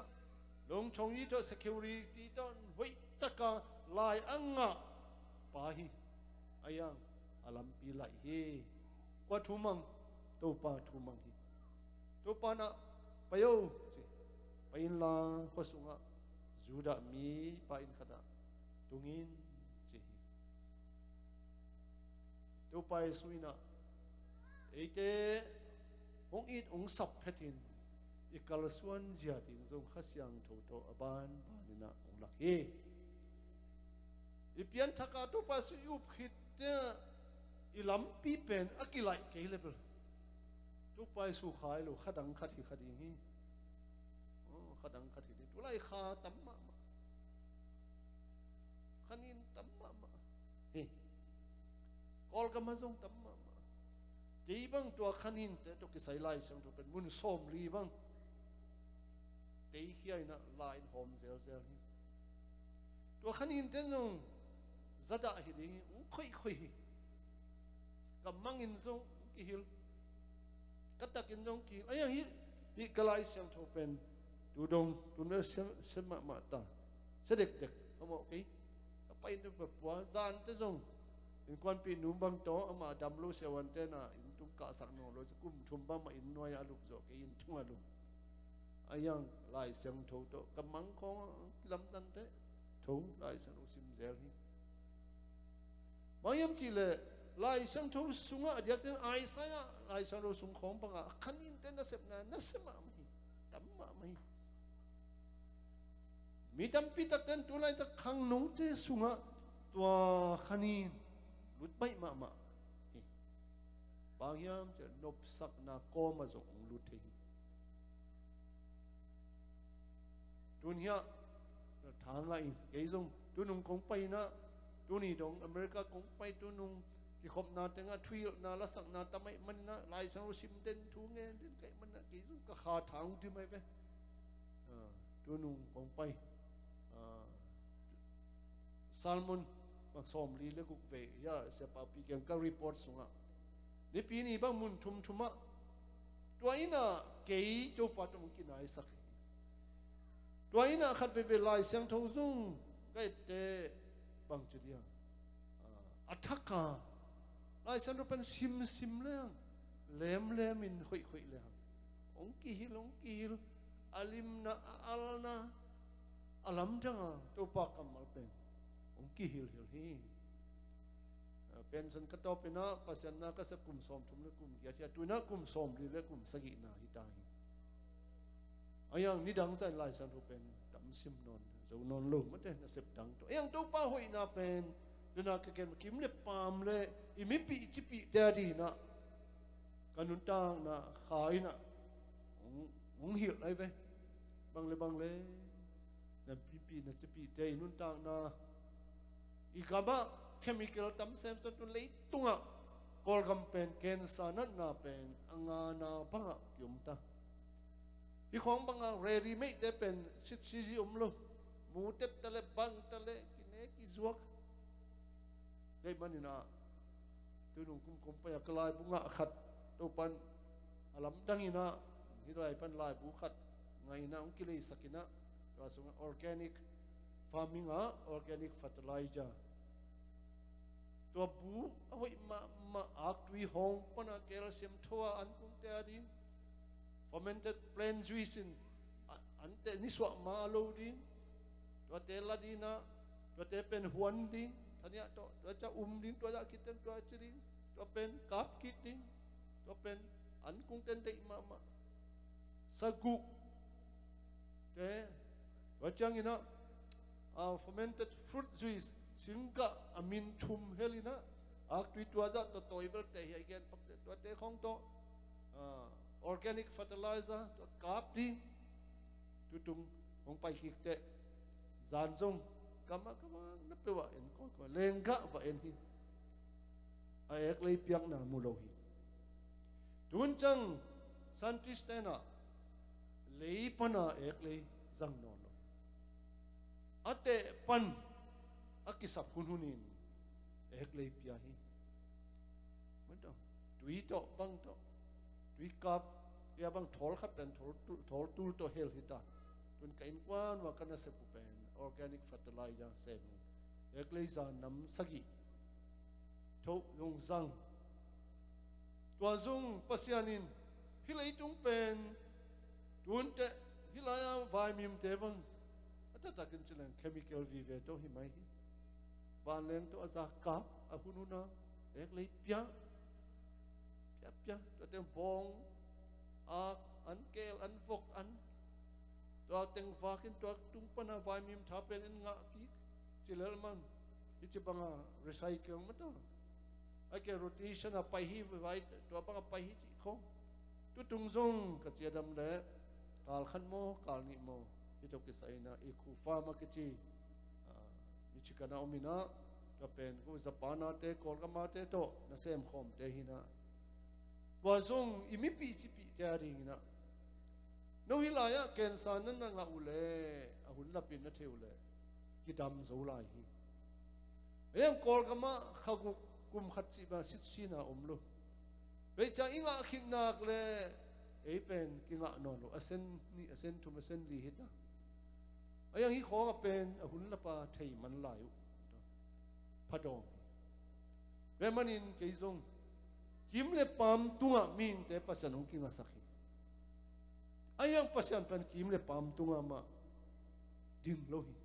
ลงชงยี่ตัว security ตอนไว้ตะกาลายอังงะปาฮีอายังอาลัมปีไหลเฮกว่าทุมังตัวป้าทุมังฮีตัวป้านะไปโยสิไปอินลาข้อสุงะจูดามีไปอินขดาตุงินสิตัวไปสุยนะเอเตองอิดองสับเพตินอีกาลส่วนเจียดิงทรงขัสยังโตโตอบานบานินะองลักเฮอีเปียนทักาตัวไปสุยุบขิดอีลำปีเป็นอักิไลเกลเบลตัวไปสู่ขายลูกขัดังขัดที่ขัดอย่างนี้ขัดังขัดที่ตัวไล่ขาตั้มมาขันินตั้มมาเฮ้กอลกันมาส่งตั้มมา จีบังตัวขันหินแต่ตัวกิสัยไล่เสียงตัวเป็นมุนส้มลีบังตีเขี้ยนะลายหอมเซลเซลตัวขันหินแต่นงจะได้หิดิค่อยกับมังอินซงกิฮิลกัตตะกินซงกิไอ้ยังฮิกลายเสียงตัวเป็นดูดงดูเนื้อเสมมาตาเสด็จเด็กเขาบอกกี่ไปดูแบบว่าจานแต่ซงin kwan pi nu bang to ama dam lu se wan te na in tum ka sak no lo kum thum ba ma in noya aluk zo ke in thung alu ayang lai sem tho to kamang ko lam tan te tho lai san u sim zel hi mayam chi le lai sem tho sunga adyak ten ai sa ya lai san ro sung khom pa nga khanin te na sep na se ma mai tam ma mai mi tam pi tak ten tu lai ta khang no te sunga tua khanin lút bay mà bao nhiêu chỉ nộp sắc na co mà dùng lút thế tuần hier tháng lại cái dùng tuần nung cũng bay na tuần này đông America cũng bay tuần nung cái khop na tiếng à thui na lá sắc na tam mấy mình na lại sang sim đến thu nghe đến cái mình na cái dùng cả khá tháng thì mấy vậy tuần nung cũng bay salmon mặc xóm lý lệ cục về ya sẽ bảo bị cái report xuống à nếu pi này bang mun thum á tuổi na cái chỗ phát trong cái này sắc tuổi na khát về lại sang thâu dung cái tệ bằng chữ dia attacker lại sang nó bên sim lem in khui leng ông kihil alim na alna alam janga to pa kamal pen ông kihil hi pension kat top na pasyan na ka sa kum som thum na kum kya cha tu na kum som ri le kum sagi na hi ta hi ayang ni dang san lai san ru pen tam sim non zo non lo ma te na sep dang to ayang to pa hoi na pen na ka ken kim le pam le i mi pi chi pi te di na kanun tang na khai na ông hiểu lại về bằng le na pi na chi pi te nun tang na igaba chemical tam sem san tu lei tunga kol gam pen ken sanat na pen anga na banga yum ta i khong banga ready made te pen sit si lo mu te tale bang tale kine ki zuak dei manina tu nung kum pa ya klai bunga khat to pan alam dangina hirai pan lai bu khat ngai na ong kilei sakina to sunga organic farming organic fertilizer tua bu ahoi ma aktui hong pana calcium thoa an kum te adin fermented plant juice in ante ni swa ma lo din tua te ladina tua te pen huan din thania to tua cha din tua ja kiten tua chidin tua pen kap kit din tua pen an kum ten te ma sagu te tua chang ina fermented fruit juice singa amin thum helina aktui tua za to toiber te hi again pakte tua te khong to organic fertilizer to kap di tutung hong pai hik te zan zong kama na pe wa en ko lenga wa en hi a ek lei piak na mu lo hi tun chang santistena lei pana ek lei zang no lo ate pan akisap kunhunin ek lei pia hi mata tui to bang to tui kap ya bang thol khat pen thol tul to hel hita tun kain kwan wa kana se pu pen organic fertilizer se nu ek lei za nam sagi tho long zang tua zung pasianin hilai tung pen tun te hilaya vai mim te bang ata takin chilan chemical vive to hi mai hi van leng to azak kap a hununa ek lei pia to tem bong an kel an vok an to teng vakin to tung pana vai mim thapen en nga ki chilal man ichi banga recycle mato ake rotation a pai hi vai to banga pai hi chi khong tu tung zong ka chiadam le kal khan mo kal ni mo ito kisaina iku farma ke chi Michikana omina to pen ko zapana te kolgama te to na sem khom te hina ว่าทรงอิมิปีจิปีเจริงนะน้องฮิลายะเกณฑ์สารนั้นงาอุเลอหุ่นลับเป็นนัทเทวเลกิดำโซลายฮีเอ็งกอลกมาขกุกุมขัดจีบาสิทธินาอมลุเบจ่าอิงะขินักเลเป็นกิงะนอนลุเซนนี่เซนทุมเซนลีฮิตนะยังฮิของเป็นหุ่นลับเทมันลายพัดองเรมันินเกยซงกิมเลปามตัวมิงแต่ปัสสนุกิงะสักฮียังปัสสันเป็นกิมเลปามตัวมาดิงโลหิ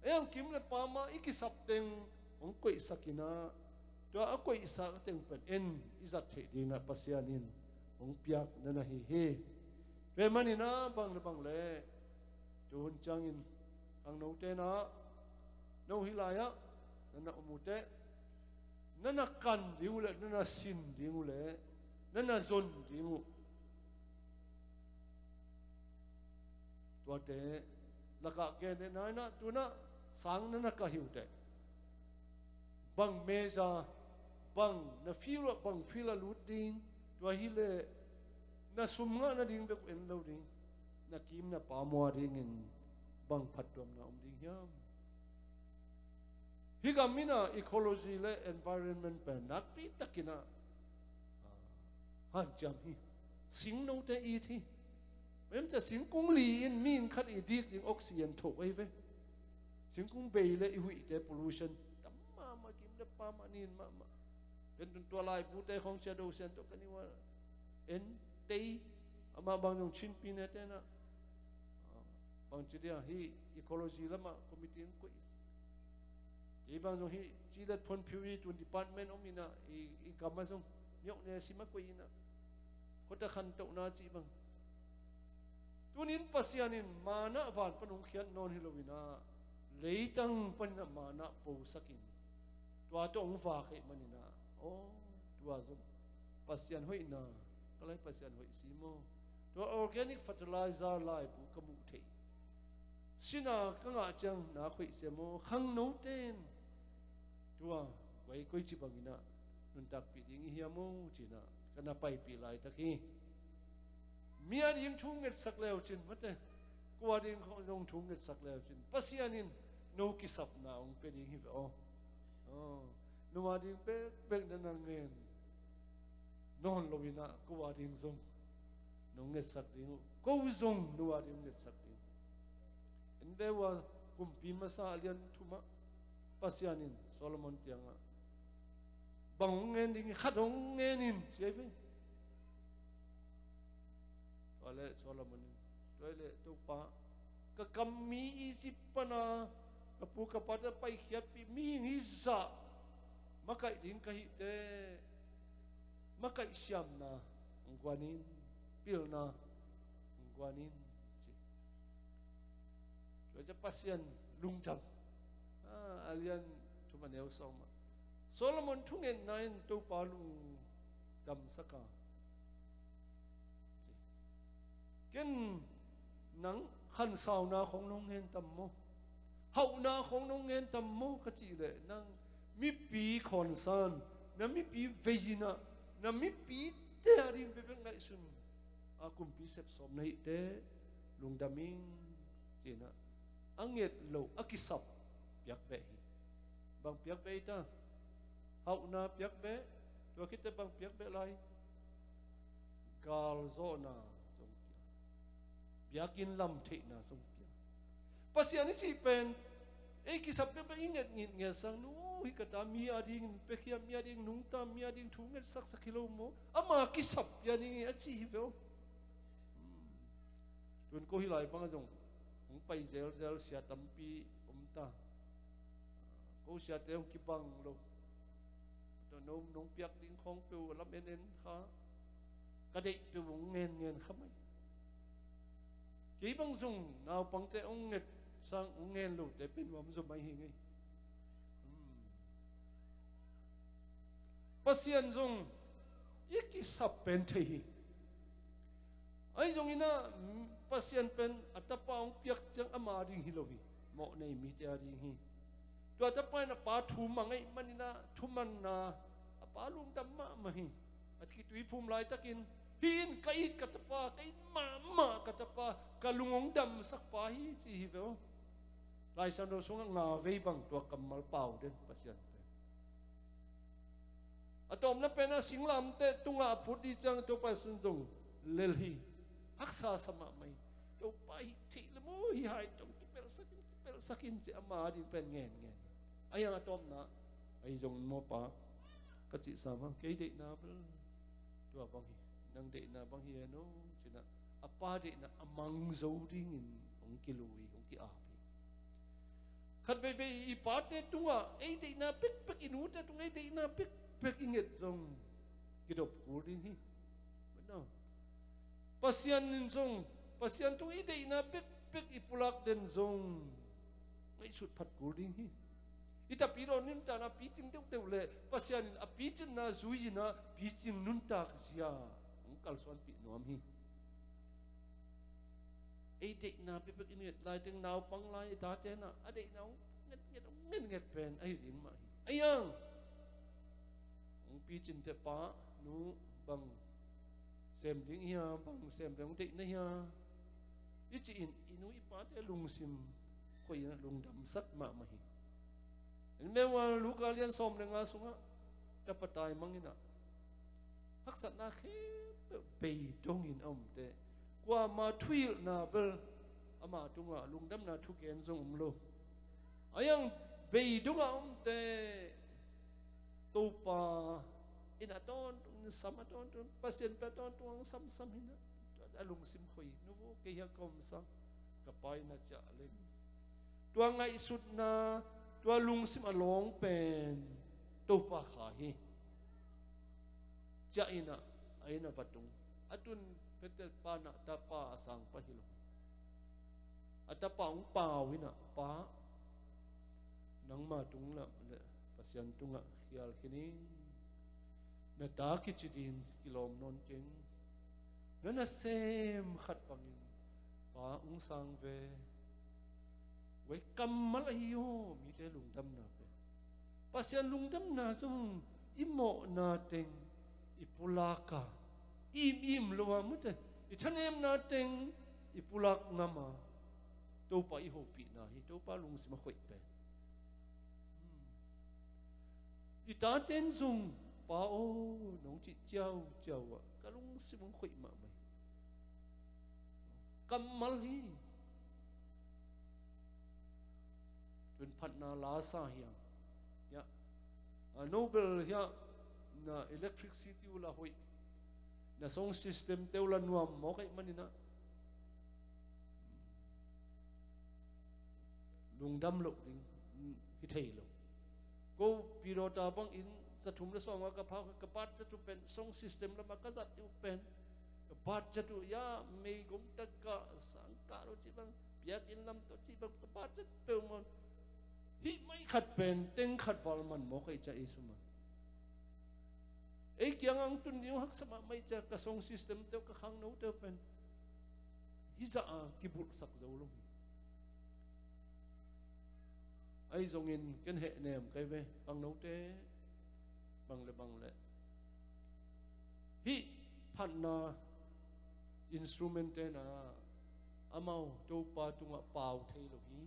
ยังกิมเลปามาอีกิสับเต็งองกุยสักินาตัวอกุยสักเต็งเป็นเอ็นอิจัดเทดินะปัสยานินองเปียกนั่นนะเฮเรมันนี่นะบังเลบังเลจูนจังอินอังโนเตนะโนฮิลายะนั่นนะอมุเตนั่นนะกันดิ้งเลนั่นนะสินดิ้งเลนั่นนะซนดิ้งตัวเตนักเกณฑ์นายนะตัวน่ะสังนั่นนักหิวเตบังเมซาบังน่ะฟิลบังฟิลลุดดิ้งตัวฮิเลน่ะสุมงะน่ะดิ้งเบกเอ็นเลวดิ้งน่ะกิมน่ะปามัวดิ้งอินบังพัดตัวน่ะดิ้งยามฮิกามินะอีโคโลจีและ environment เป็นนักปีตะกินะฮันจำฮิสิงโนเตอีทีเมื่อจะสิงกุ้งลีนมีนคัดอีดีกยิงออกซิเจนถูกไอ้เว้สิงกุ้งเบย์และอีหุ่ยเด pollution ตั้มมากินเดปามานินมาเป็นตัวลายพูดได้ของเชดโดเซนตัวกันนี่ว่าเอ็นเตยมาบางอย่างชิ้นปีนี้แต่นะบางจุดเนี่ยฮีอีโคโลจีแล้วมาคอมมิตี้กุยอีบางอย่างฮีจีเด็ดพลพิวีตุนดีพาร์ตเมนต์อมีนะอีกำมาส่งยกเนี่ยสิมากุยนะคนตะขันตกนาจีบางตัวนี้ปัสยานินมานะวานปนุงเขียนนอนฮิโลวินาเลยตั้งปนมานะปูสักินตัวตัวองฟ้าเขมันนี่นะโอ้ตัวซุปัสยานห้อยนาก็เลยปัสยานห้อยซีโมตัวออร์แกนิกฟัตไลซาร์ไลบุกมุเทสินาก็งาจังนาห้อยเสโมขังโนเตนตัวไว้กุยจิบังอินะนุนตักปีดิงเฮียโมจีนะกันนาไปปีไลตะกี้เมียดิ้งทุ่งเงินสักแล้วจินมั้งแต่กว่าดิ้งเขาลงทุ่งเงินสักแล้วจินปัสยานินโนกิสับนาองเป็นดิ้งฮิวนัวดิ้งเป็นนั่นเงินนอนลวินะกว่าดิ้งซงนงเงินสักดิ้งกูซงนัวดิ้งเงินสักดิ้งอันเดียวว่ากุมปีมาซาเลียนทุมาปัสยานินโซโลมอนเตียงอ่ะบังเงินดิ้งขัดงเงินินเสียไปตัวเล่โซโลมอนตัวเล่ตัวป้าก็กำมีอีจิปนากับปูกับปัตไปเขียดปีมีหิซะมาไก่ดิ้งกะฮิเตมาไก่เสียมนะองกวานินปิลนะองกวานินเราจะปัสยันลุงจังอาเลียนทุมันเอวสองมาโซโลมอนทุ่งเงินนายตัวป้าลุงดำสักกากินหนังขันสาวนาของน้องเงินตำโมเฮานาของน้องเงินตำโมกะจีเลยนั่งมีปีคอนซานนั่งมีปีเวจินะนั่งมีปีเตอริมเป็นไงสุนอากุมปีเสพสมในเตลุงดามิงจีนะอังเงดโลอากิสับเปียกเบฮีบางเปียกเบย์ตาเฮานาเปียกเบตัวคิดแต่บางเปียกเบไรกาลโซนาอยากกินลำเทน่าสงเปียปัสยานิสิเป็นกิสับเป็นอิงเงินเงินสังนู้ฮิกตามีอาดิ้งเปขี้มีอาดิ้งนุ่งตามีอาดิ้งทุ่งเงินสักกิโลโมอามากิสับยานี่อาชีพเวลจนก็ฮิไลบังจงผมไปเจลเสียตั้มปีตาก็เสียเตงกิบังลงตัวน้องเปียกดิ้งของเปลวลำเอ็นข้ากระเดะเปลวเงินข้าไม่กี่บางส่งนาวปังแต่องเงิดสร้างองเงินลูกแต่เป็นว่ามันสมัยหิงไงปัสยันส่งยิ่งกิสับเป็นที่ไอ้ส่งนี่นะปัสยันเป็นอัตปาองเปียกจังอามาดิ่งฮิโลวีเหมาะในมิตรดิ่งฮิตัวอัตปานะปาทุมังไงมันนี่นะทุมันนะปาลุงดำมะมาฮิ at kitui phum lai takin hin kait katapa kait mama katapa kalungong dam sak pa hi chi hi veo lai san do sunga nga vei bang tua kamal pau den pasian atom na pena singlam te tunga phudi chang to pa sun jong lelhi aksa sama mai to pai thi le mo hi hai tong ki per sakin che ama din pen ngen ayang atom na ai jong mo pa ka chi sama ke de na bel tua bang hi nang de na bang hi no china apa de na amang zo ding in ong ki lui ong ki a khat ve ve I pa te tunga ai de na pek inu te tunga ai de na pek inget jong ki dop ku ding hi no pasian nin jong pasian tu ai de na pek ipulak den jong ngai sut phat ku ding hi ita piro nin ta na pi ching teu le pasian in a pi chin na zui na pi ching nun tak zia ong kal suan pi nom hi ai de na pek inget lai teng naw pang lai ta te na a de naw nget pen ai rin ma hi ayang ong pi chin te pa nu bang xem ding hia bang xem dong de na hia I chi in inu I pa te lung sim ko ina lung dam sak ma ma hi in me wa lu ka lian som le nga sunga ta patai mangina hak sat na khe be dong in om te kwa ma thuil na bel ama tunga lung dam na thu ken zong lo ayang be dunga te to pa in aton sama ton pasien pa ton tuang sam hina alung sim khoi nu vo ke ya kom sa kapai na cha le tuang ngai sut na tua lung sim along pen to pa kha hi cha ina aina patung atun pete pa na ta pa sang pa hilo ata pa ong pa wina pa nang ma tung la pasian tunga khial khini na ta ki chidin kilom non keng na sem khat pangin pa ung sang ve wei kamal hiyo mi te lung dam na pe pasian lung dam na sum imo na teng ipulaka im lowa mute ithanem na teng ipulak ngama to pa I hopi na hi to pa lung sima khoi pe ita ten zung pa o nong chi chao a ka lung sim khoi ma mai kamal hi tun phat na la sa hiang ya nobel ya na electricity ula hoi na song system teula nuam mo kai manina lungdam lo ding hi thei lo go pirota bang in sathum le songa ka pha ka pat cha tu pen song system la ma ka zat tu pen ka pat cha tu ya me gum tak ka sang ka ro chi bang piak in lam to chi bang ka pat cha pe mon hi mai khat pen teng khat wal man mo kai cha isuma ei kyang ang tun niu hak sama mai cha ka song system te ka khang no te pen hi za a ki bul sak zo lo ai zong in ken he nem kai ve bang no te bang le hi phan na instrument te na amau to pa tunga pau thei lo hi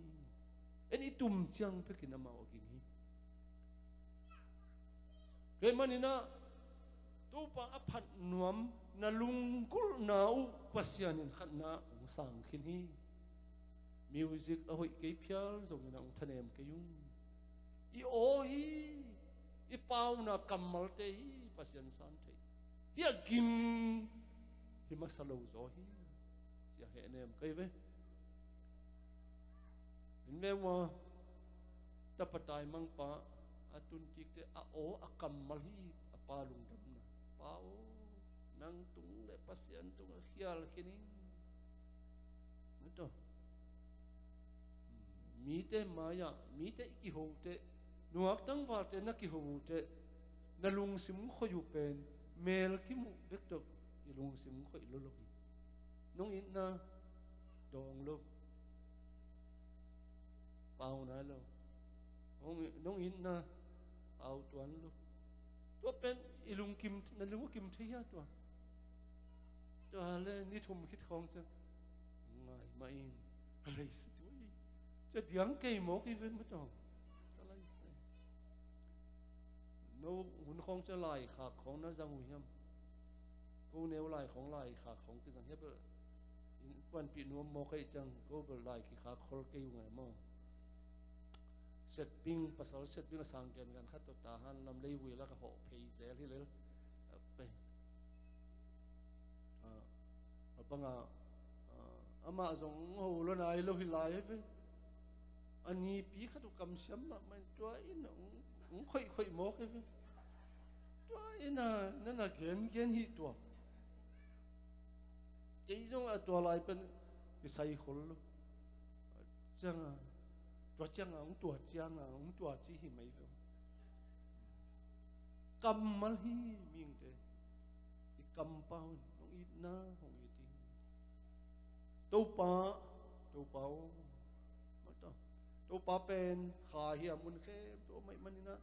eni tum chang pe kin amau kin hi ke manina to pa a phat nuam na lungkul na u pasian in khat na ung sang khin hi music a hoi ke phial zong na ung thanem ke yung I o hi I pau na kamal te hi pasian san thei hi agim hi masalo zo hi ya he nem kai ve in me wa ta patai mang pa atun tik te a o a kamal hi a pa lung dam na pao nang tung le pasian tung khial khini to mi te maya mi te ki ho te nuak tang wa te na ki ho te na lung sim kho yu pen mel ki mu bek to I lung sim kho I lo lo nong in na dong lo pau na lo nong in na au tuan lo to pen I lung kim na lung kim thấy ya tua cho lên đi thùng khít không chứ ngài mà in lấy sự tuổi cho tiếng cây mỏ cái bên mất rồi cho lấy sự nó hun không cho lại khạc không nó ra ngồi hiểm cô nếu lại không lại khạc không cái rằng hết rồi quan bị nuông mỏ cái chẳng cô bờ lại cái khạc khol cây ngài mỏ set ping pasal set ping sang gen gan khat to ta han lam lei wi la ka ho phei zel hi le pe apanga ama zong ho lo nai lo hi lai ve ani pi khatu kam siam ma man to in ong khoi khoi mo ke ve to ina na gen hi to ke zong a to lai pen ki sai khol lo chang tua chang ông tua chỉ hi mấy vậy cầm mal hi miếng thế thì cầm bao ông ít na ông ít đi đâu bao mà đâu pa pen khá hi amun khe đâu mấy mình na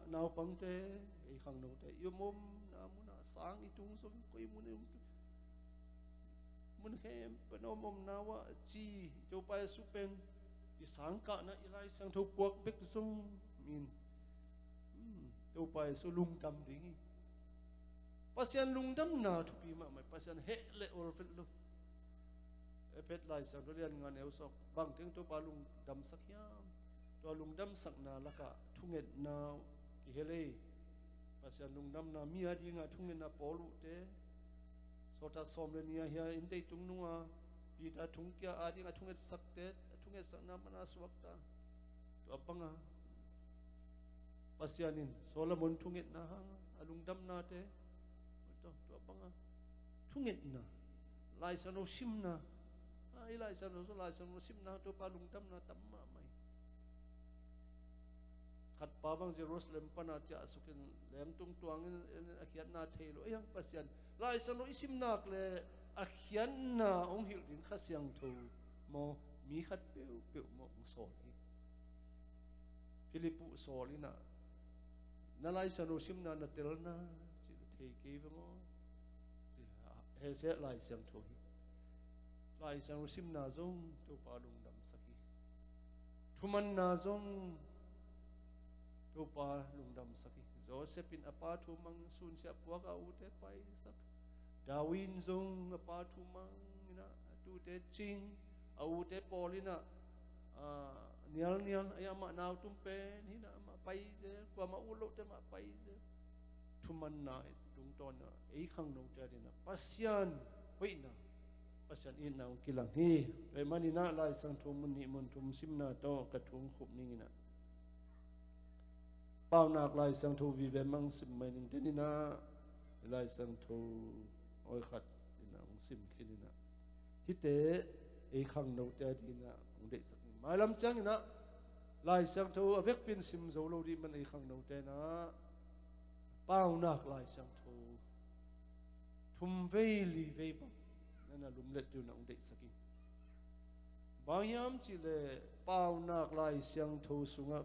nào bằng thế ấy khang đâu thế yêu mồm na mun na sáng ít tung xuống coi mun khe bên ông mồm nào á chi đâu pa su pen isang ka na ilai sang thu puak bek sung min to pai so lung tam ding pasian lung dam na thu pi ma mai pasian he le or fel lu e pet lai sang do lian ngan eu sok bang teng to pa lung dam sak yam to lung dam sak na la ka thunget na ki hele pasian lung dam na mi adi nga thunget na polu te so ta som le nia hia in dei tung nunga pi ta thung kya adi nga thunget sak te thunget sak na mana suwakta to apanga pasianin Solomon thunget na hang alung dam na te to apanga thunget na lai sano sim na ai lai sano sim na to pa lung dam na tamma mai khat pa bang Jerusalem pana cha sukin lem tung tuang in akhiat na thelo yang pasian lai sano isim nak le akhian na ong hil din khasyang tho mo mi khat peu mo so hi Philippu so li na lai sano sim na na tel na chi thei ke mo chi he se lai syang tho hi lai sano sim na zong to pa lung dam saki thuman na zong to pa lung dam saki Joseph in apa thu mang sun sia puak a u te pai sak Dawin zong apa thu mang ina tu te ching au te polina nial ayama naw tumpe hina ma paise kwa ma ulo te ma paise thuman na tung ton na ei khang no te dina pasyan hoina pasyan in na kilang hi pe manina lai sang thum ni mun thum simna to ka thung khup ningina pau nak lai sang thu vi ve mang sim mai ning denina lai sang thu oi khat ina sim kinina hite ei khang no te dina ung de sak mai lam chang ina lai sang thu avek pin sim zo lo di man ei khang no te na pau nak lai sang thu thum vei li vei ba na lum let tu na ung de sakin bayam chi le pau nak lai sang thu sunga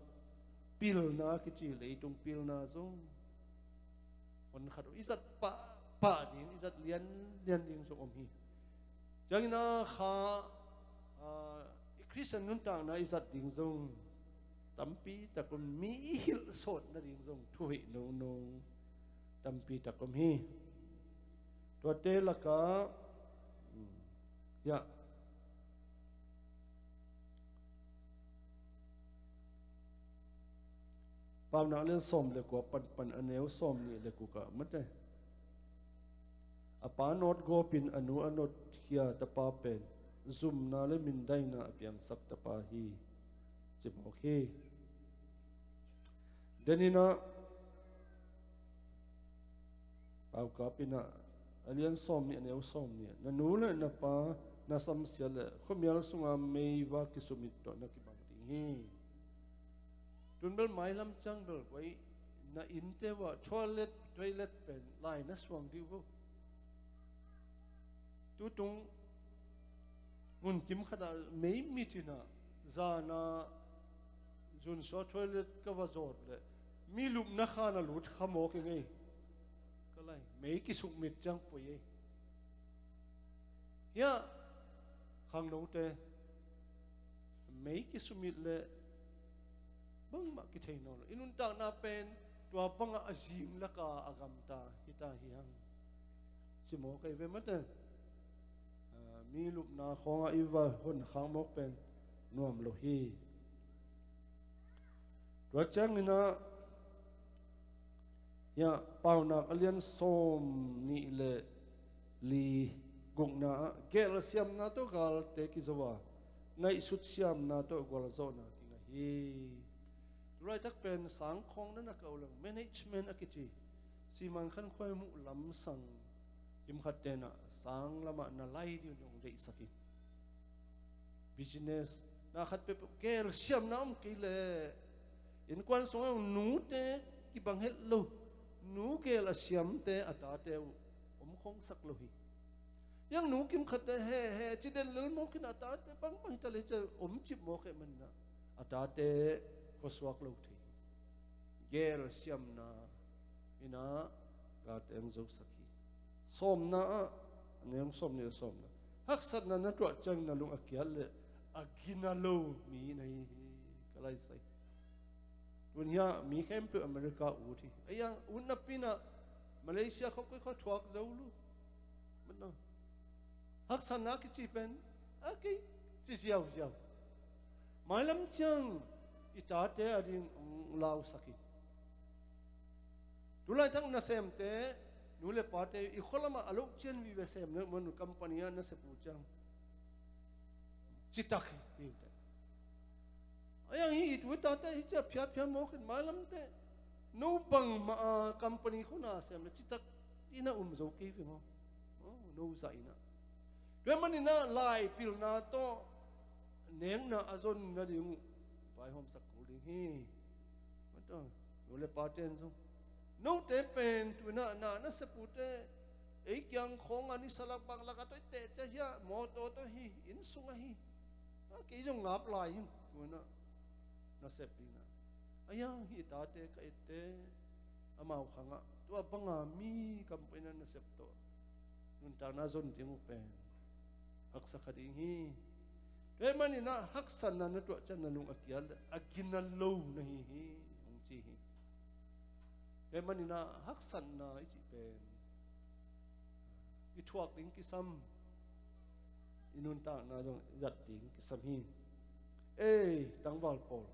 pil na ki chi le tung pil na zong on khat izat pa din izat lian ding so om hi chang na kha Christian nun tang na izat ding zong tampi takum mi hil sot na ding zong thui no tampi takum hi to te la ka ya pam na len som le ko pan aneu som ni le ku ka mate apa not go pin anu anot khia ta pa pen zoom na le min dai na piang sak ta pa hi chimok hi denina pau ka pina alian som ni aneu som ni na nu le na pa na sam sia le khomial sunga mei wa ki sumit to na ki bang ding hi tunbel mai lam chang bel wai na inte wa toilet pen lai na swang di wo tu tung mun kim khada mei mitina zana jun so toilet ka wa zot le mi lup na khana lut khamo ke ngai cái này mấy cái sụng mít chẳng bồi ấy ya khang nấu tê mấy cái sụng mít lệ bưng mà cái thầy nó inun ta na pen tua băng azim la ka agam ta hita hiang si mo kai ve mat mi lup na khonga iwa hon khang mok pen nuam lo hi tua chang ina ya pau na alian som ni le li gong na gel siam na to gal te ki zawa ngai sut siam na to gol zo na ki nga hi rồi đặc biệt sáng khong đó là cầu là management ở cái gì xi măng khăn khoai mũ lắm sang kim khát đen à sáng là mà na lai đi dùng để saki business na khát pe ke siam na cái lệ in quan sống nú te cái bằng hết lâu nú ke là siam te ata te không sắc lâu hi yang nú kim khát te he chỉ đến lớn mốc cái ata te bằng ta lấy chơi chip mốc cái mình na ata te có suak lâu thì gel siam na ina gat em dấu saki som na nem som ni som na hak sat na tua chang na lung akyal le agina lo mi nei kalai sai dunia mi khem pe America u thi ayang un na pina Malaysia khop ko thuak zo lu man na hak san na ki chi pen a ki chi siao siao mai lam chang ita te ading lau saki tulai tang na sem te nule pa te I kholama alok chen vi ve sem ne mon company na se pu chang chitak hi te ayang hi tu ta te hi cha phya phya mo kin malam te no bang ma company khuna sem ne chitak ina zo ki vi mo no za ina re mani na lai pil na to neng na azon na ding pai hom sak ko ding hi mato nule pa ten zo no te pen tu na se pute e kyang khong ani salak bang la ka to te cha ya mo to hi in sunga hi ki jong ngap lai hin tu na se pina aya hi ta te ka te amau khanga tu banga mi company na se to nun ta na zon ting pen hak sa khading hi re mani na hak san na to chan na lung akyal agina lo na hi ong chi hi re mani na hak san na I chi pen I thuak ding ki sam inun ta na jong zat ding ki sam hi tang wal pol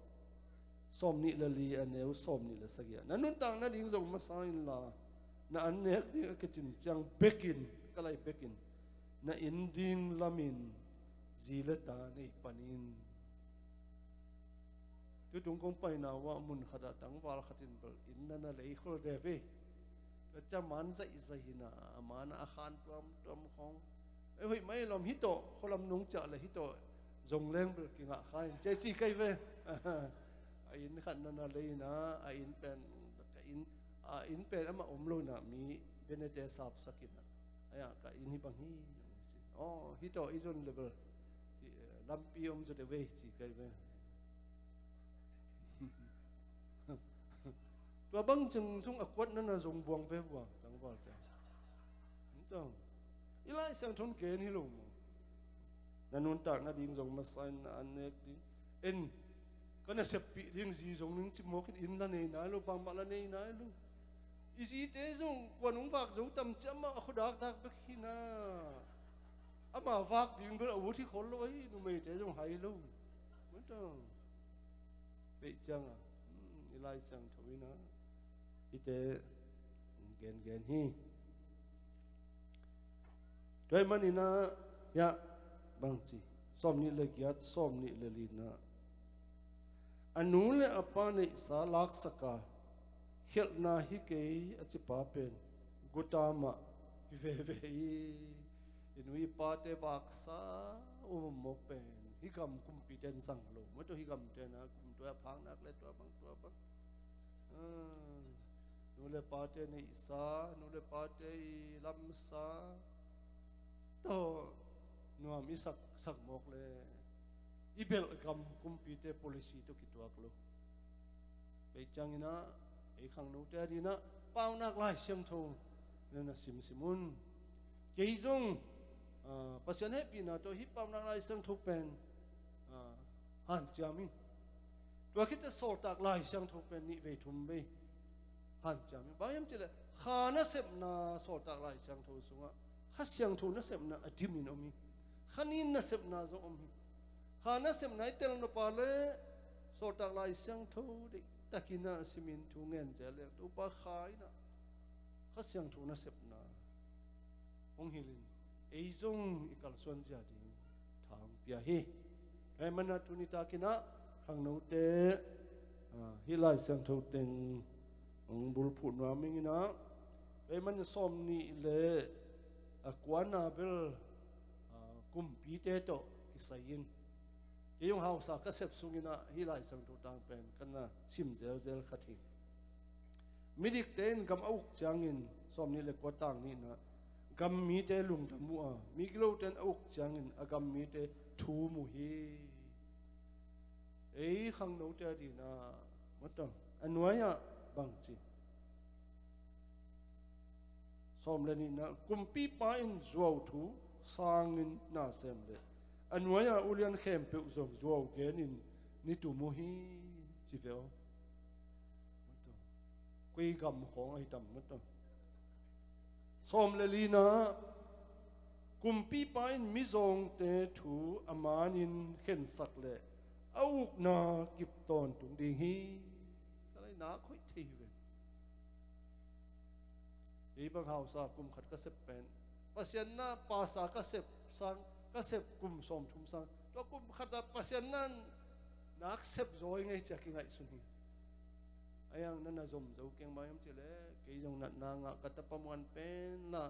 som ni la li aneu som ni la sagia na nun tang na ding jong ma sa in la na an nek ding ka chin chang bekin kalai bekin na inding lamin zilata nei panin tu tung kong pai na wa mun khada tang wal khatin bal inna na lei khol de be ta chaman zai zai na amana akhan tuam khong hoi mai lom hito kholam nung cha le hito zong leng ber ki nga khain che chi kai ve a in khan na lei na a in pen ka in pen ama omlo na mi benete sap sakina aya ka in hi bang hi hito izon level lampi om zo de ve chi kai ve tua bang chừng sung akwat na zong buang ve wa tang wal ta tong ilai sang thon ke ni lo mo na nun tak na ding zong ma sign na anek ding en kana sepi ding zi zong ning chi mo kin in la nei na lo bang ma la nei na lo isi te zong kwanung vak zo tam chama khodak dak be khina ama vak ding bel awu thi khol lo ai nu mei te zong hai lo mo tong be chang a ilai sang thoi na ite gen hi doi mani na ya bang chi som ni le kiat som ni le li na anu le apa ne sa lak saka khel na hi ke achi pa pen gutama ve inui pa te vak sa mo pen hi kam competence sang lo mo to hi kam te na kum to phang nak le to bang nule pate ne isa nule pate lam sa to nuam isak mok le ibel kam compete policy to kitwak lo be changina e khang no te dina pau nak lai siang tho nên là simun cái dung pasien happy na to hip pam na lai sang thu pen han chami tua kita sol tak lai sang thu pen ni ve thum be han chami bayam chile khana sep na sol tak lai sang thu sunga kha siang thu na sep na adimin omi khanin na sep na zo omi khana sep na tel no pa le sol tak lai sang thu de takina simin thu ngen jale tu pa khai na kha siang thu na sep na ong hilin ei zong ikal suan jadi thang pia hi ai mana tu ni ta kina khang no te hi lai sang tho teng ong bul phu na ming na ai man som ni le akwana bel kum pi te to kisayin ke yong hausa ka sep sungina hi lai sang tho tang pen kana sim zel zel khathi midik ten gam auk changin som ni le ko tang ni na gam mi te lung ta mu a mi glo ten auk changin agam mi te thu mu hi ei khang no te di na matang anwaya bang chi som le ni na kumpi pa in zuaw thu sangin na sem le anwaya ulian khem pe zom zuaw genin ni tu mu hi chi veo matang kui gam khong ai tam matang som le lina kumpi pain mizong te thu amanin khen sak le auk na kip ton tung ding hi kalai na khoi thei ve ei bang hau sa kum khat ka sep pen pasien na pa sa ka sep sang ka sep kum som thum sang to kum khat da pasien nan nak sep zoi ngai cha ki ngai sun hi ayang nana zom zo keng bayam chile ke jong nat na nga katapamuan pen na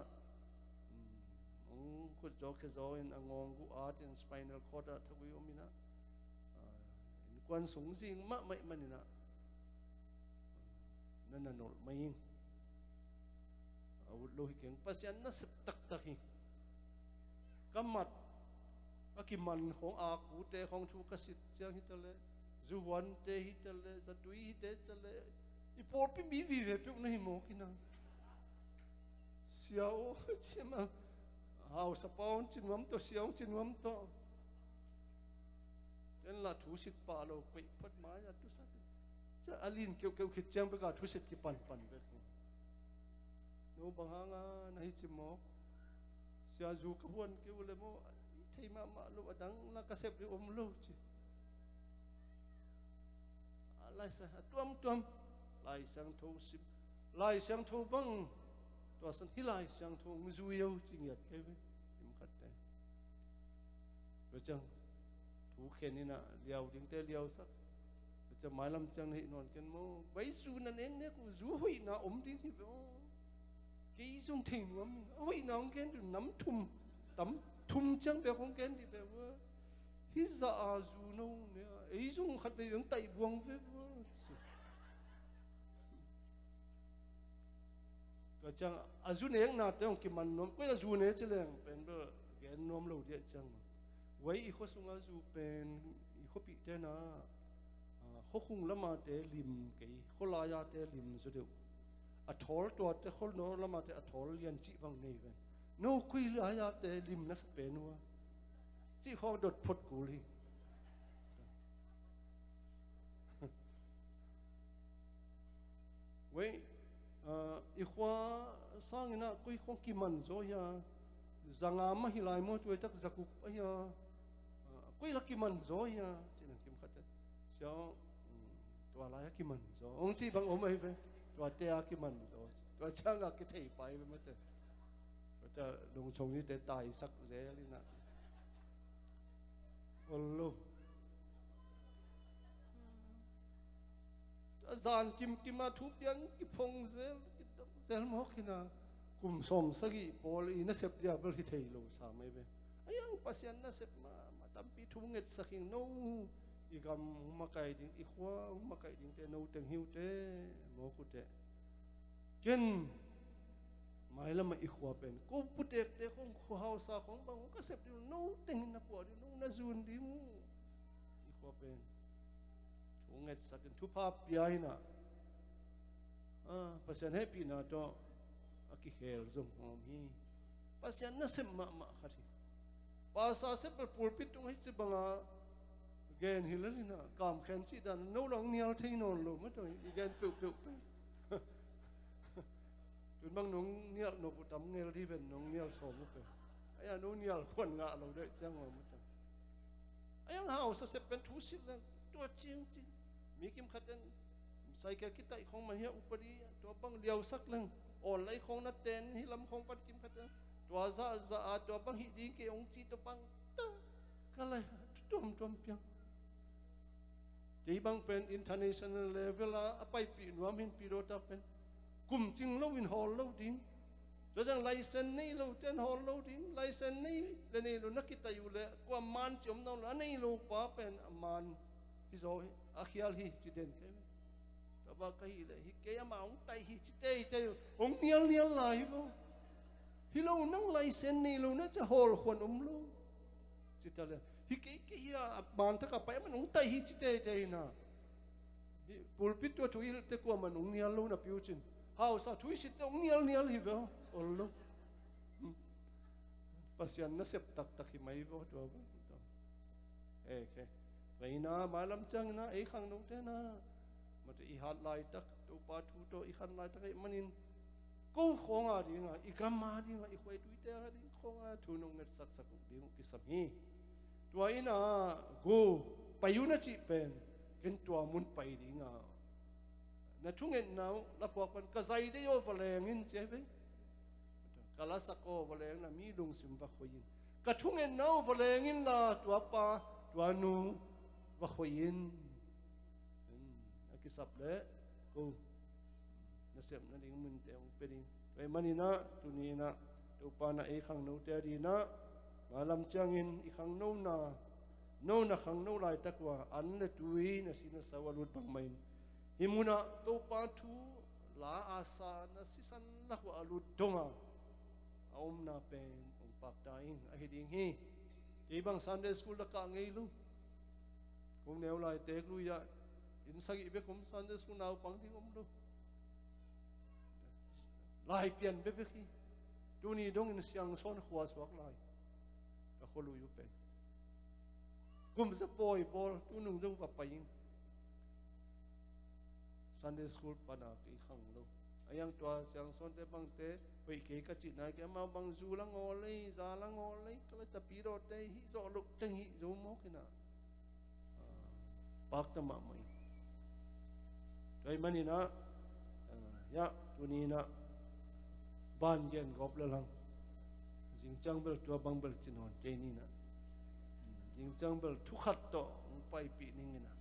khut jo ke zo in angong gu art in spinal cord a thagui omina in kwan sung sing ma mai manina nana nol mai awut lo keng pasian na sep tak tak hi kamat akiman khong a ku te khong thu kasit chiang hitale zuwan te hitale zatui te tale ipor pi mi vi ve pe na hi mo kina siao chima hau sa paun chinwam to siao chinwam to ten la thu sit pa lo pe phat ma ya tu sa cha alin keu keu khit chang pe ka thu sit ki pan pan ve no banganga na hi chimo sia zu ka huan keu le mo thei ma lo adang la ka sep om lo chi lai sa tuam tuam lai sang tho sim lai sang tho bang to san hi lai sang tho ngu yo ching yat ke ve im khat te lo chang thu khen ni na liao ding te liao sak lo cha mai lam chang hi non ken mo bai su na nen ne ku zu hui na om ding hi ve ke sung thing wam hui na ong ken du nam thum tam thum chang be khong ken di ve wa hi za a zu no ne ei sung khat ve yung tai buang veก็จังอาจุเนียงนาแต่องกิมันนมก็อาจุเนียจะเลี้ยงเป็นแบบแกนนมเราเดียจังไว้อีกคนสุงอาจุเป็นอีกคนปีเตนะเขาคงละมาแต่ลิมกี่เขาลายาแต่ลิมสุดเดียวอัทอลตัวแต่เขาโน้ละมาแต่อัทอลยันจีบังนี่เป็นโน้คุยลายาแต่ลิมนัสเป็นวะสิเขาดดพดกูเลยไว้อีกว่าสร้างนะคุยของกิมันโซยาจังอามาฮิลายมอตัวตักจักุกไอ้ยาคุยลักกิมันโซยาที่นั่นกิมขัดเสียวตัวอะไรกิมันโซองค์ที่บางองค์ไม่เป็นตัวเตะกิมันโซตัวช่างก็คิดให้ไปไม่ได้แต่ลงชงนี่แต่ตายสักเรื่องนี่นะโอ้โหจานกิมมาทุบยังกิพงเซลมอกหินะกุมสมสกิปอลีน่าเสพยาเบลที่เทโลสามไม่เป็นยังปัสยันน่าเสพมาตั้มปีทุ่งเงิดสักหิงโนอีกำมาไก่ดิ่งอีขวามาไก่ดิ่งแต่โนเต็งหิวเต้โมกุเต้เกินไม่ละมาอีขวาเป็นกูปุเตกเต้ของขวาสาของบางก็เสพดิโนเต็งนักปวดดิโนน่าจูนดิมูอีขวาเป็นทุ่งเงิดสักหิงทุบภาพยายนะปัสยันให้ปีน่ะตัว aki khel zong om hi pasian na sem ma khati pasa se per pulpit tung hi se banga gen hilani na kam khen chi dan no long nial thei non lo ma to gen pe pe pe tun bang nong nial no pu tam ngel di ven nong nial so mu pe aya no nial khon nga lo de chang ma ma to ayang hau sa se pen thu sit na to ching ching mi kim khaten sai ka kita khong man hia upari to bang liao sak lang on lai khong na ten hi lam khong pat kim khaten to za a to bang hi ding ke ong chi to bang ta kalai tom piang ti bang pen international level a apai pi nuam hin pi ro ta pen kum ching lo in hol lo ding cho jang license nei lo ten hol lo ding license nei le nei lo nakita yu le kwa man chom no la nei lo pa pen man hi zo a khial hi chi den ke ta ba kai le hi ke ma ong tai hi chi te ong nial lai vo hi lo nang license nei lo na cha hol khon lo chi ta le hi ke hi a man ta ka pa man ong tai hi chi te na pulpit to thuil te ko man ong nial lo na piu chin how sa thui sit ong nial hi vo ol lo pasian na sep tak hi mai vo to ke reina malam chang na e khang no te na ma te i hat lai tak to pa thu to i khan lai tak manin ko khong a ding a i kam ma ding a i khoi tui te a ding khong a thu nong net sak ding ki sam hi tua ina go payuna chi pen ken tua mun pai ding a na thungen nau la po pan ka zai de yo valeng in cheve kala sako valeng na mi lung sim va khoyin ka thungen nau valeng in la tua pa tua nu va khoyin ki sap le ko na sem na ding mun te ong pe ding pe manina tu ni na tu pa na e khang no te di na malam changin i khang no na khang no lai takwa an le tui na sina sawalut bang main himuna to pa thu la asa na sisan la wa alut donga om na pen ong pak daing a hiding hi ti bang Sunday school la ka ngei lu kum neu lai tek lu ya in sagi be kum Sunday school nau pang ding om lu lai pian be be khi tu ni dong in siang son khwa swak lai ka kholu yu pen kum za poi bol tu nung dong ka paing Sunday school pana ki khang lo ayang tua siang son te bang te pei ke ka chi na ke ma bang zu lang olei za lang olei kala ta pi ro te hi zo lu teng hi zo mo kina pak ta ma mai dai mani na ya tu ni na ban gen gop le lang jing chang bel tua bang bel chin hon ke ni na jing chang bel thu khat to pai pi ning na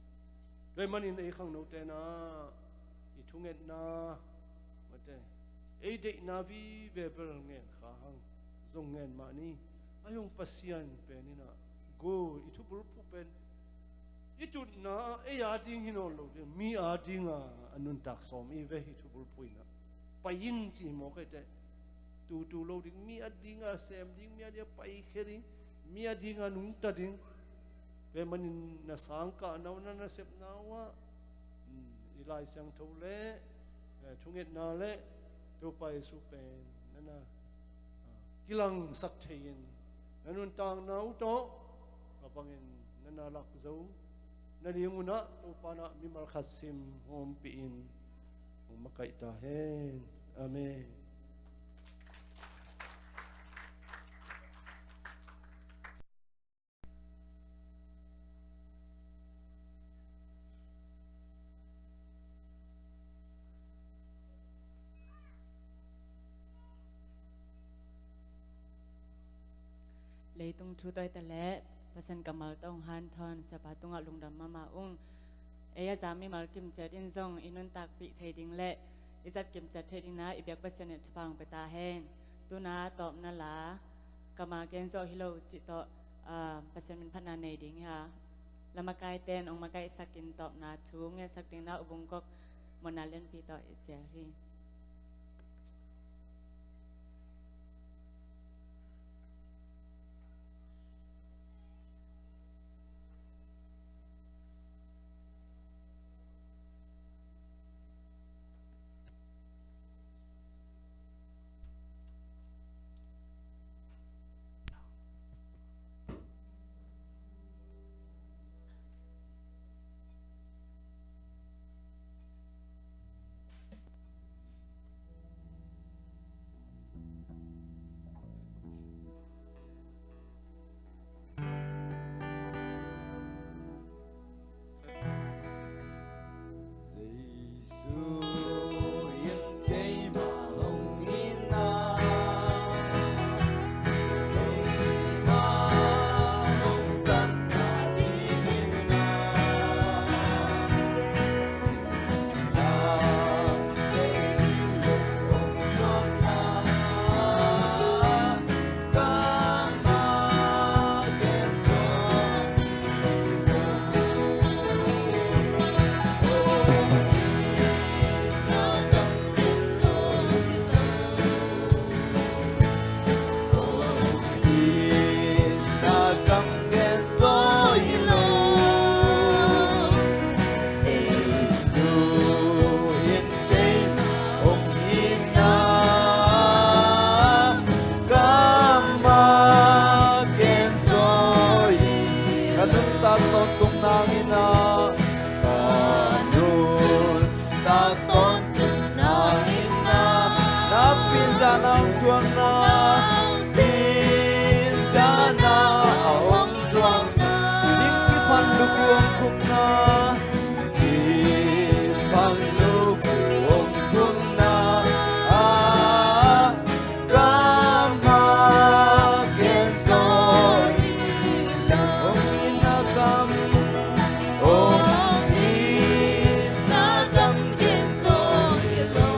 dai mani na khang no te na i thungen na mate e de na vi ve bel ngen kha hang zong ngen ma ni ayong pasian pe ni na go i thu bul pu pen i tu na e ya ding hin lo de mi a ding a anun tak som i ve hi thu bul pu na pa yin chi mo ke te tu lo ding mi a ding a sem ding mi a dia pai kheri mi a ding a nung ta ding ve manin na sang ka na sep na wa ilai sang tho le thunget na le to pai su pen na kilang sak thein nanun tang nau to kapangin na lak zo na liunguna to pana mimal khasim hom pi in makai ta hen amen lấy tung thu tôi ta lẽ pasan kamal tong han thon sapatung a lungdam mama ung eya zami mal kim chat in zong inun tak pi thading le izat kim chat thading na ibyak pasan et phang peta hen tuna top na la kama gen zo hilo chi to pasan min phana nei ding ha lama kai ten ong makai sakin top na thu nge sakin na ubung kok monalen pi to ichel hi nang chuang na tin cha na ong chuang na ning ki phan lu kuang khuk na ki phan lu kuang khuk na Rama ken so ila ong inagam ong inagam ken so ila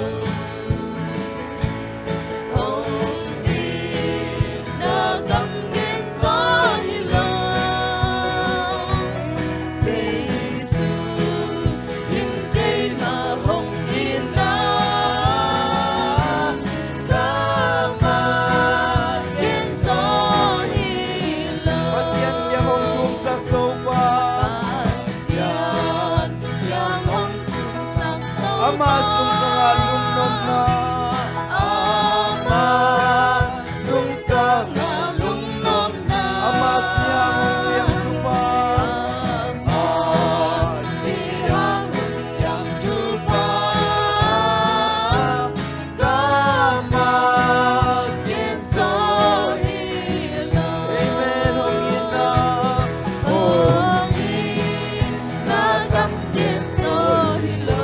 Amasung kangalung nom na Amasung kangalung nom na Amasyang yang chupa Amasyang yang chupa Kamakin so hila Amen hong ina Hong ina kamakin so hila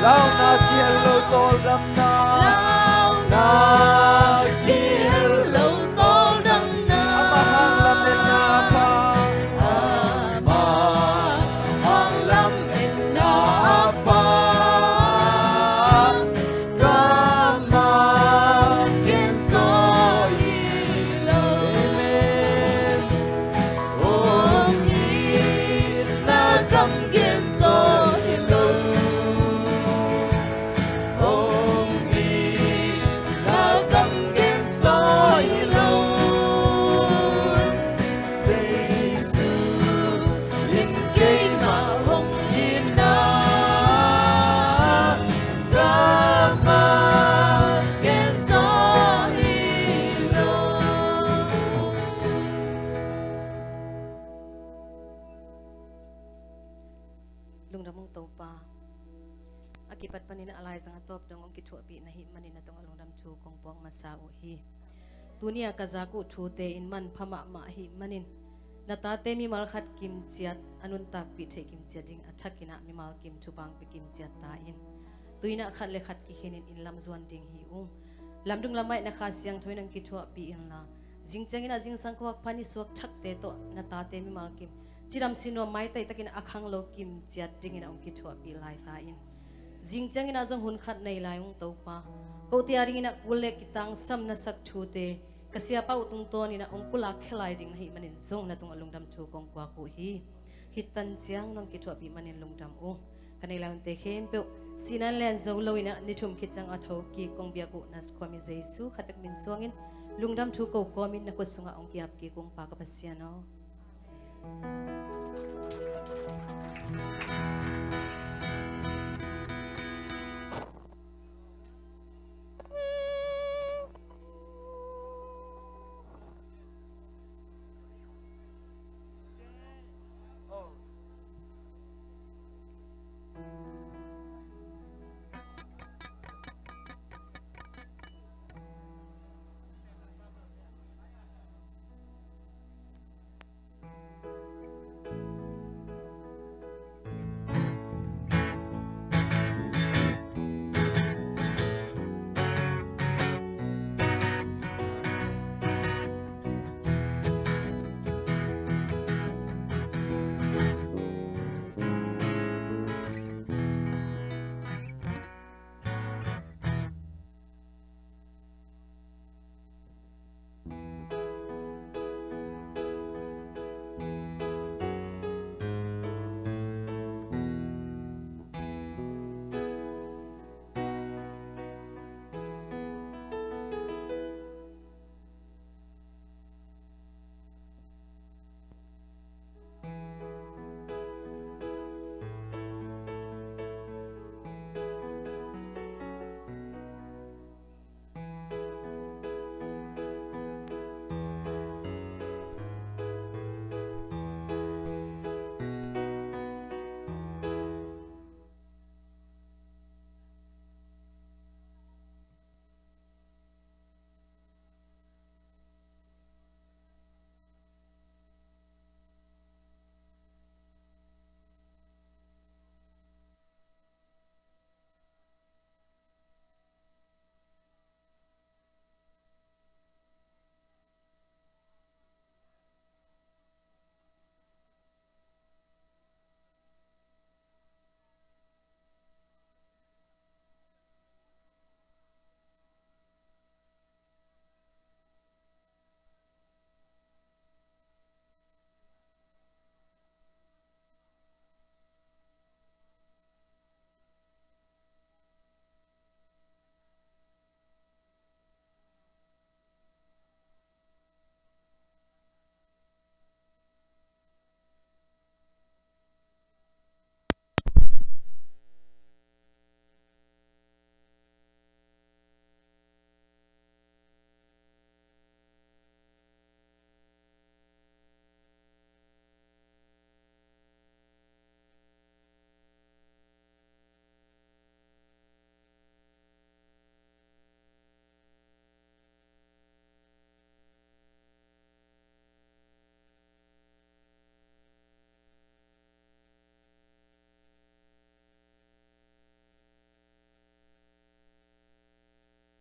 Lao na kielo tol dam na Lao na kielo tol dam na Amahang lamin na pa Amahang lamin na pa Kamakin so ilaw Amen Ong inagam so ilaw lungdamong topa akipat panina alay sang atop dong om kitwa bi nahi manina tong lungdam chu kong pong masao hi dunia kazaku thu te in man phama ma hi manin natate mi mal khat kim chiat anun tak pi the kim chiading athakina mi mal kim thu bang pi kim chiat ta in tuina khat le khat ki henin in lam zwan ding hi lamdung lamai na kha siang thoinang kitwa pi in la jingchangina jing sang kwak pani suak thak te to natate mi mal kim chiram sino mai tai takin akhang lo kim chiat dingina ong kitwa pi lai ta in jingchangina jong hun khat nei lai ong topa ko tiaringina kule kitang sam na sak thu te kasia pa utung to ni na ong kula khelai ding hi manin zong na tung alungdam thu kong kwa ko hi hitan chiang nong kitwa pi manin lungdam o kanai lang te khem pe sinan len zo loina nithum khichang atho ki kong bia ko nas khwami jesu khatak min suangin lungdam thu ko komin na ko sunga ong kiap ki kong pa ka pasiano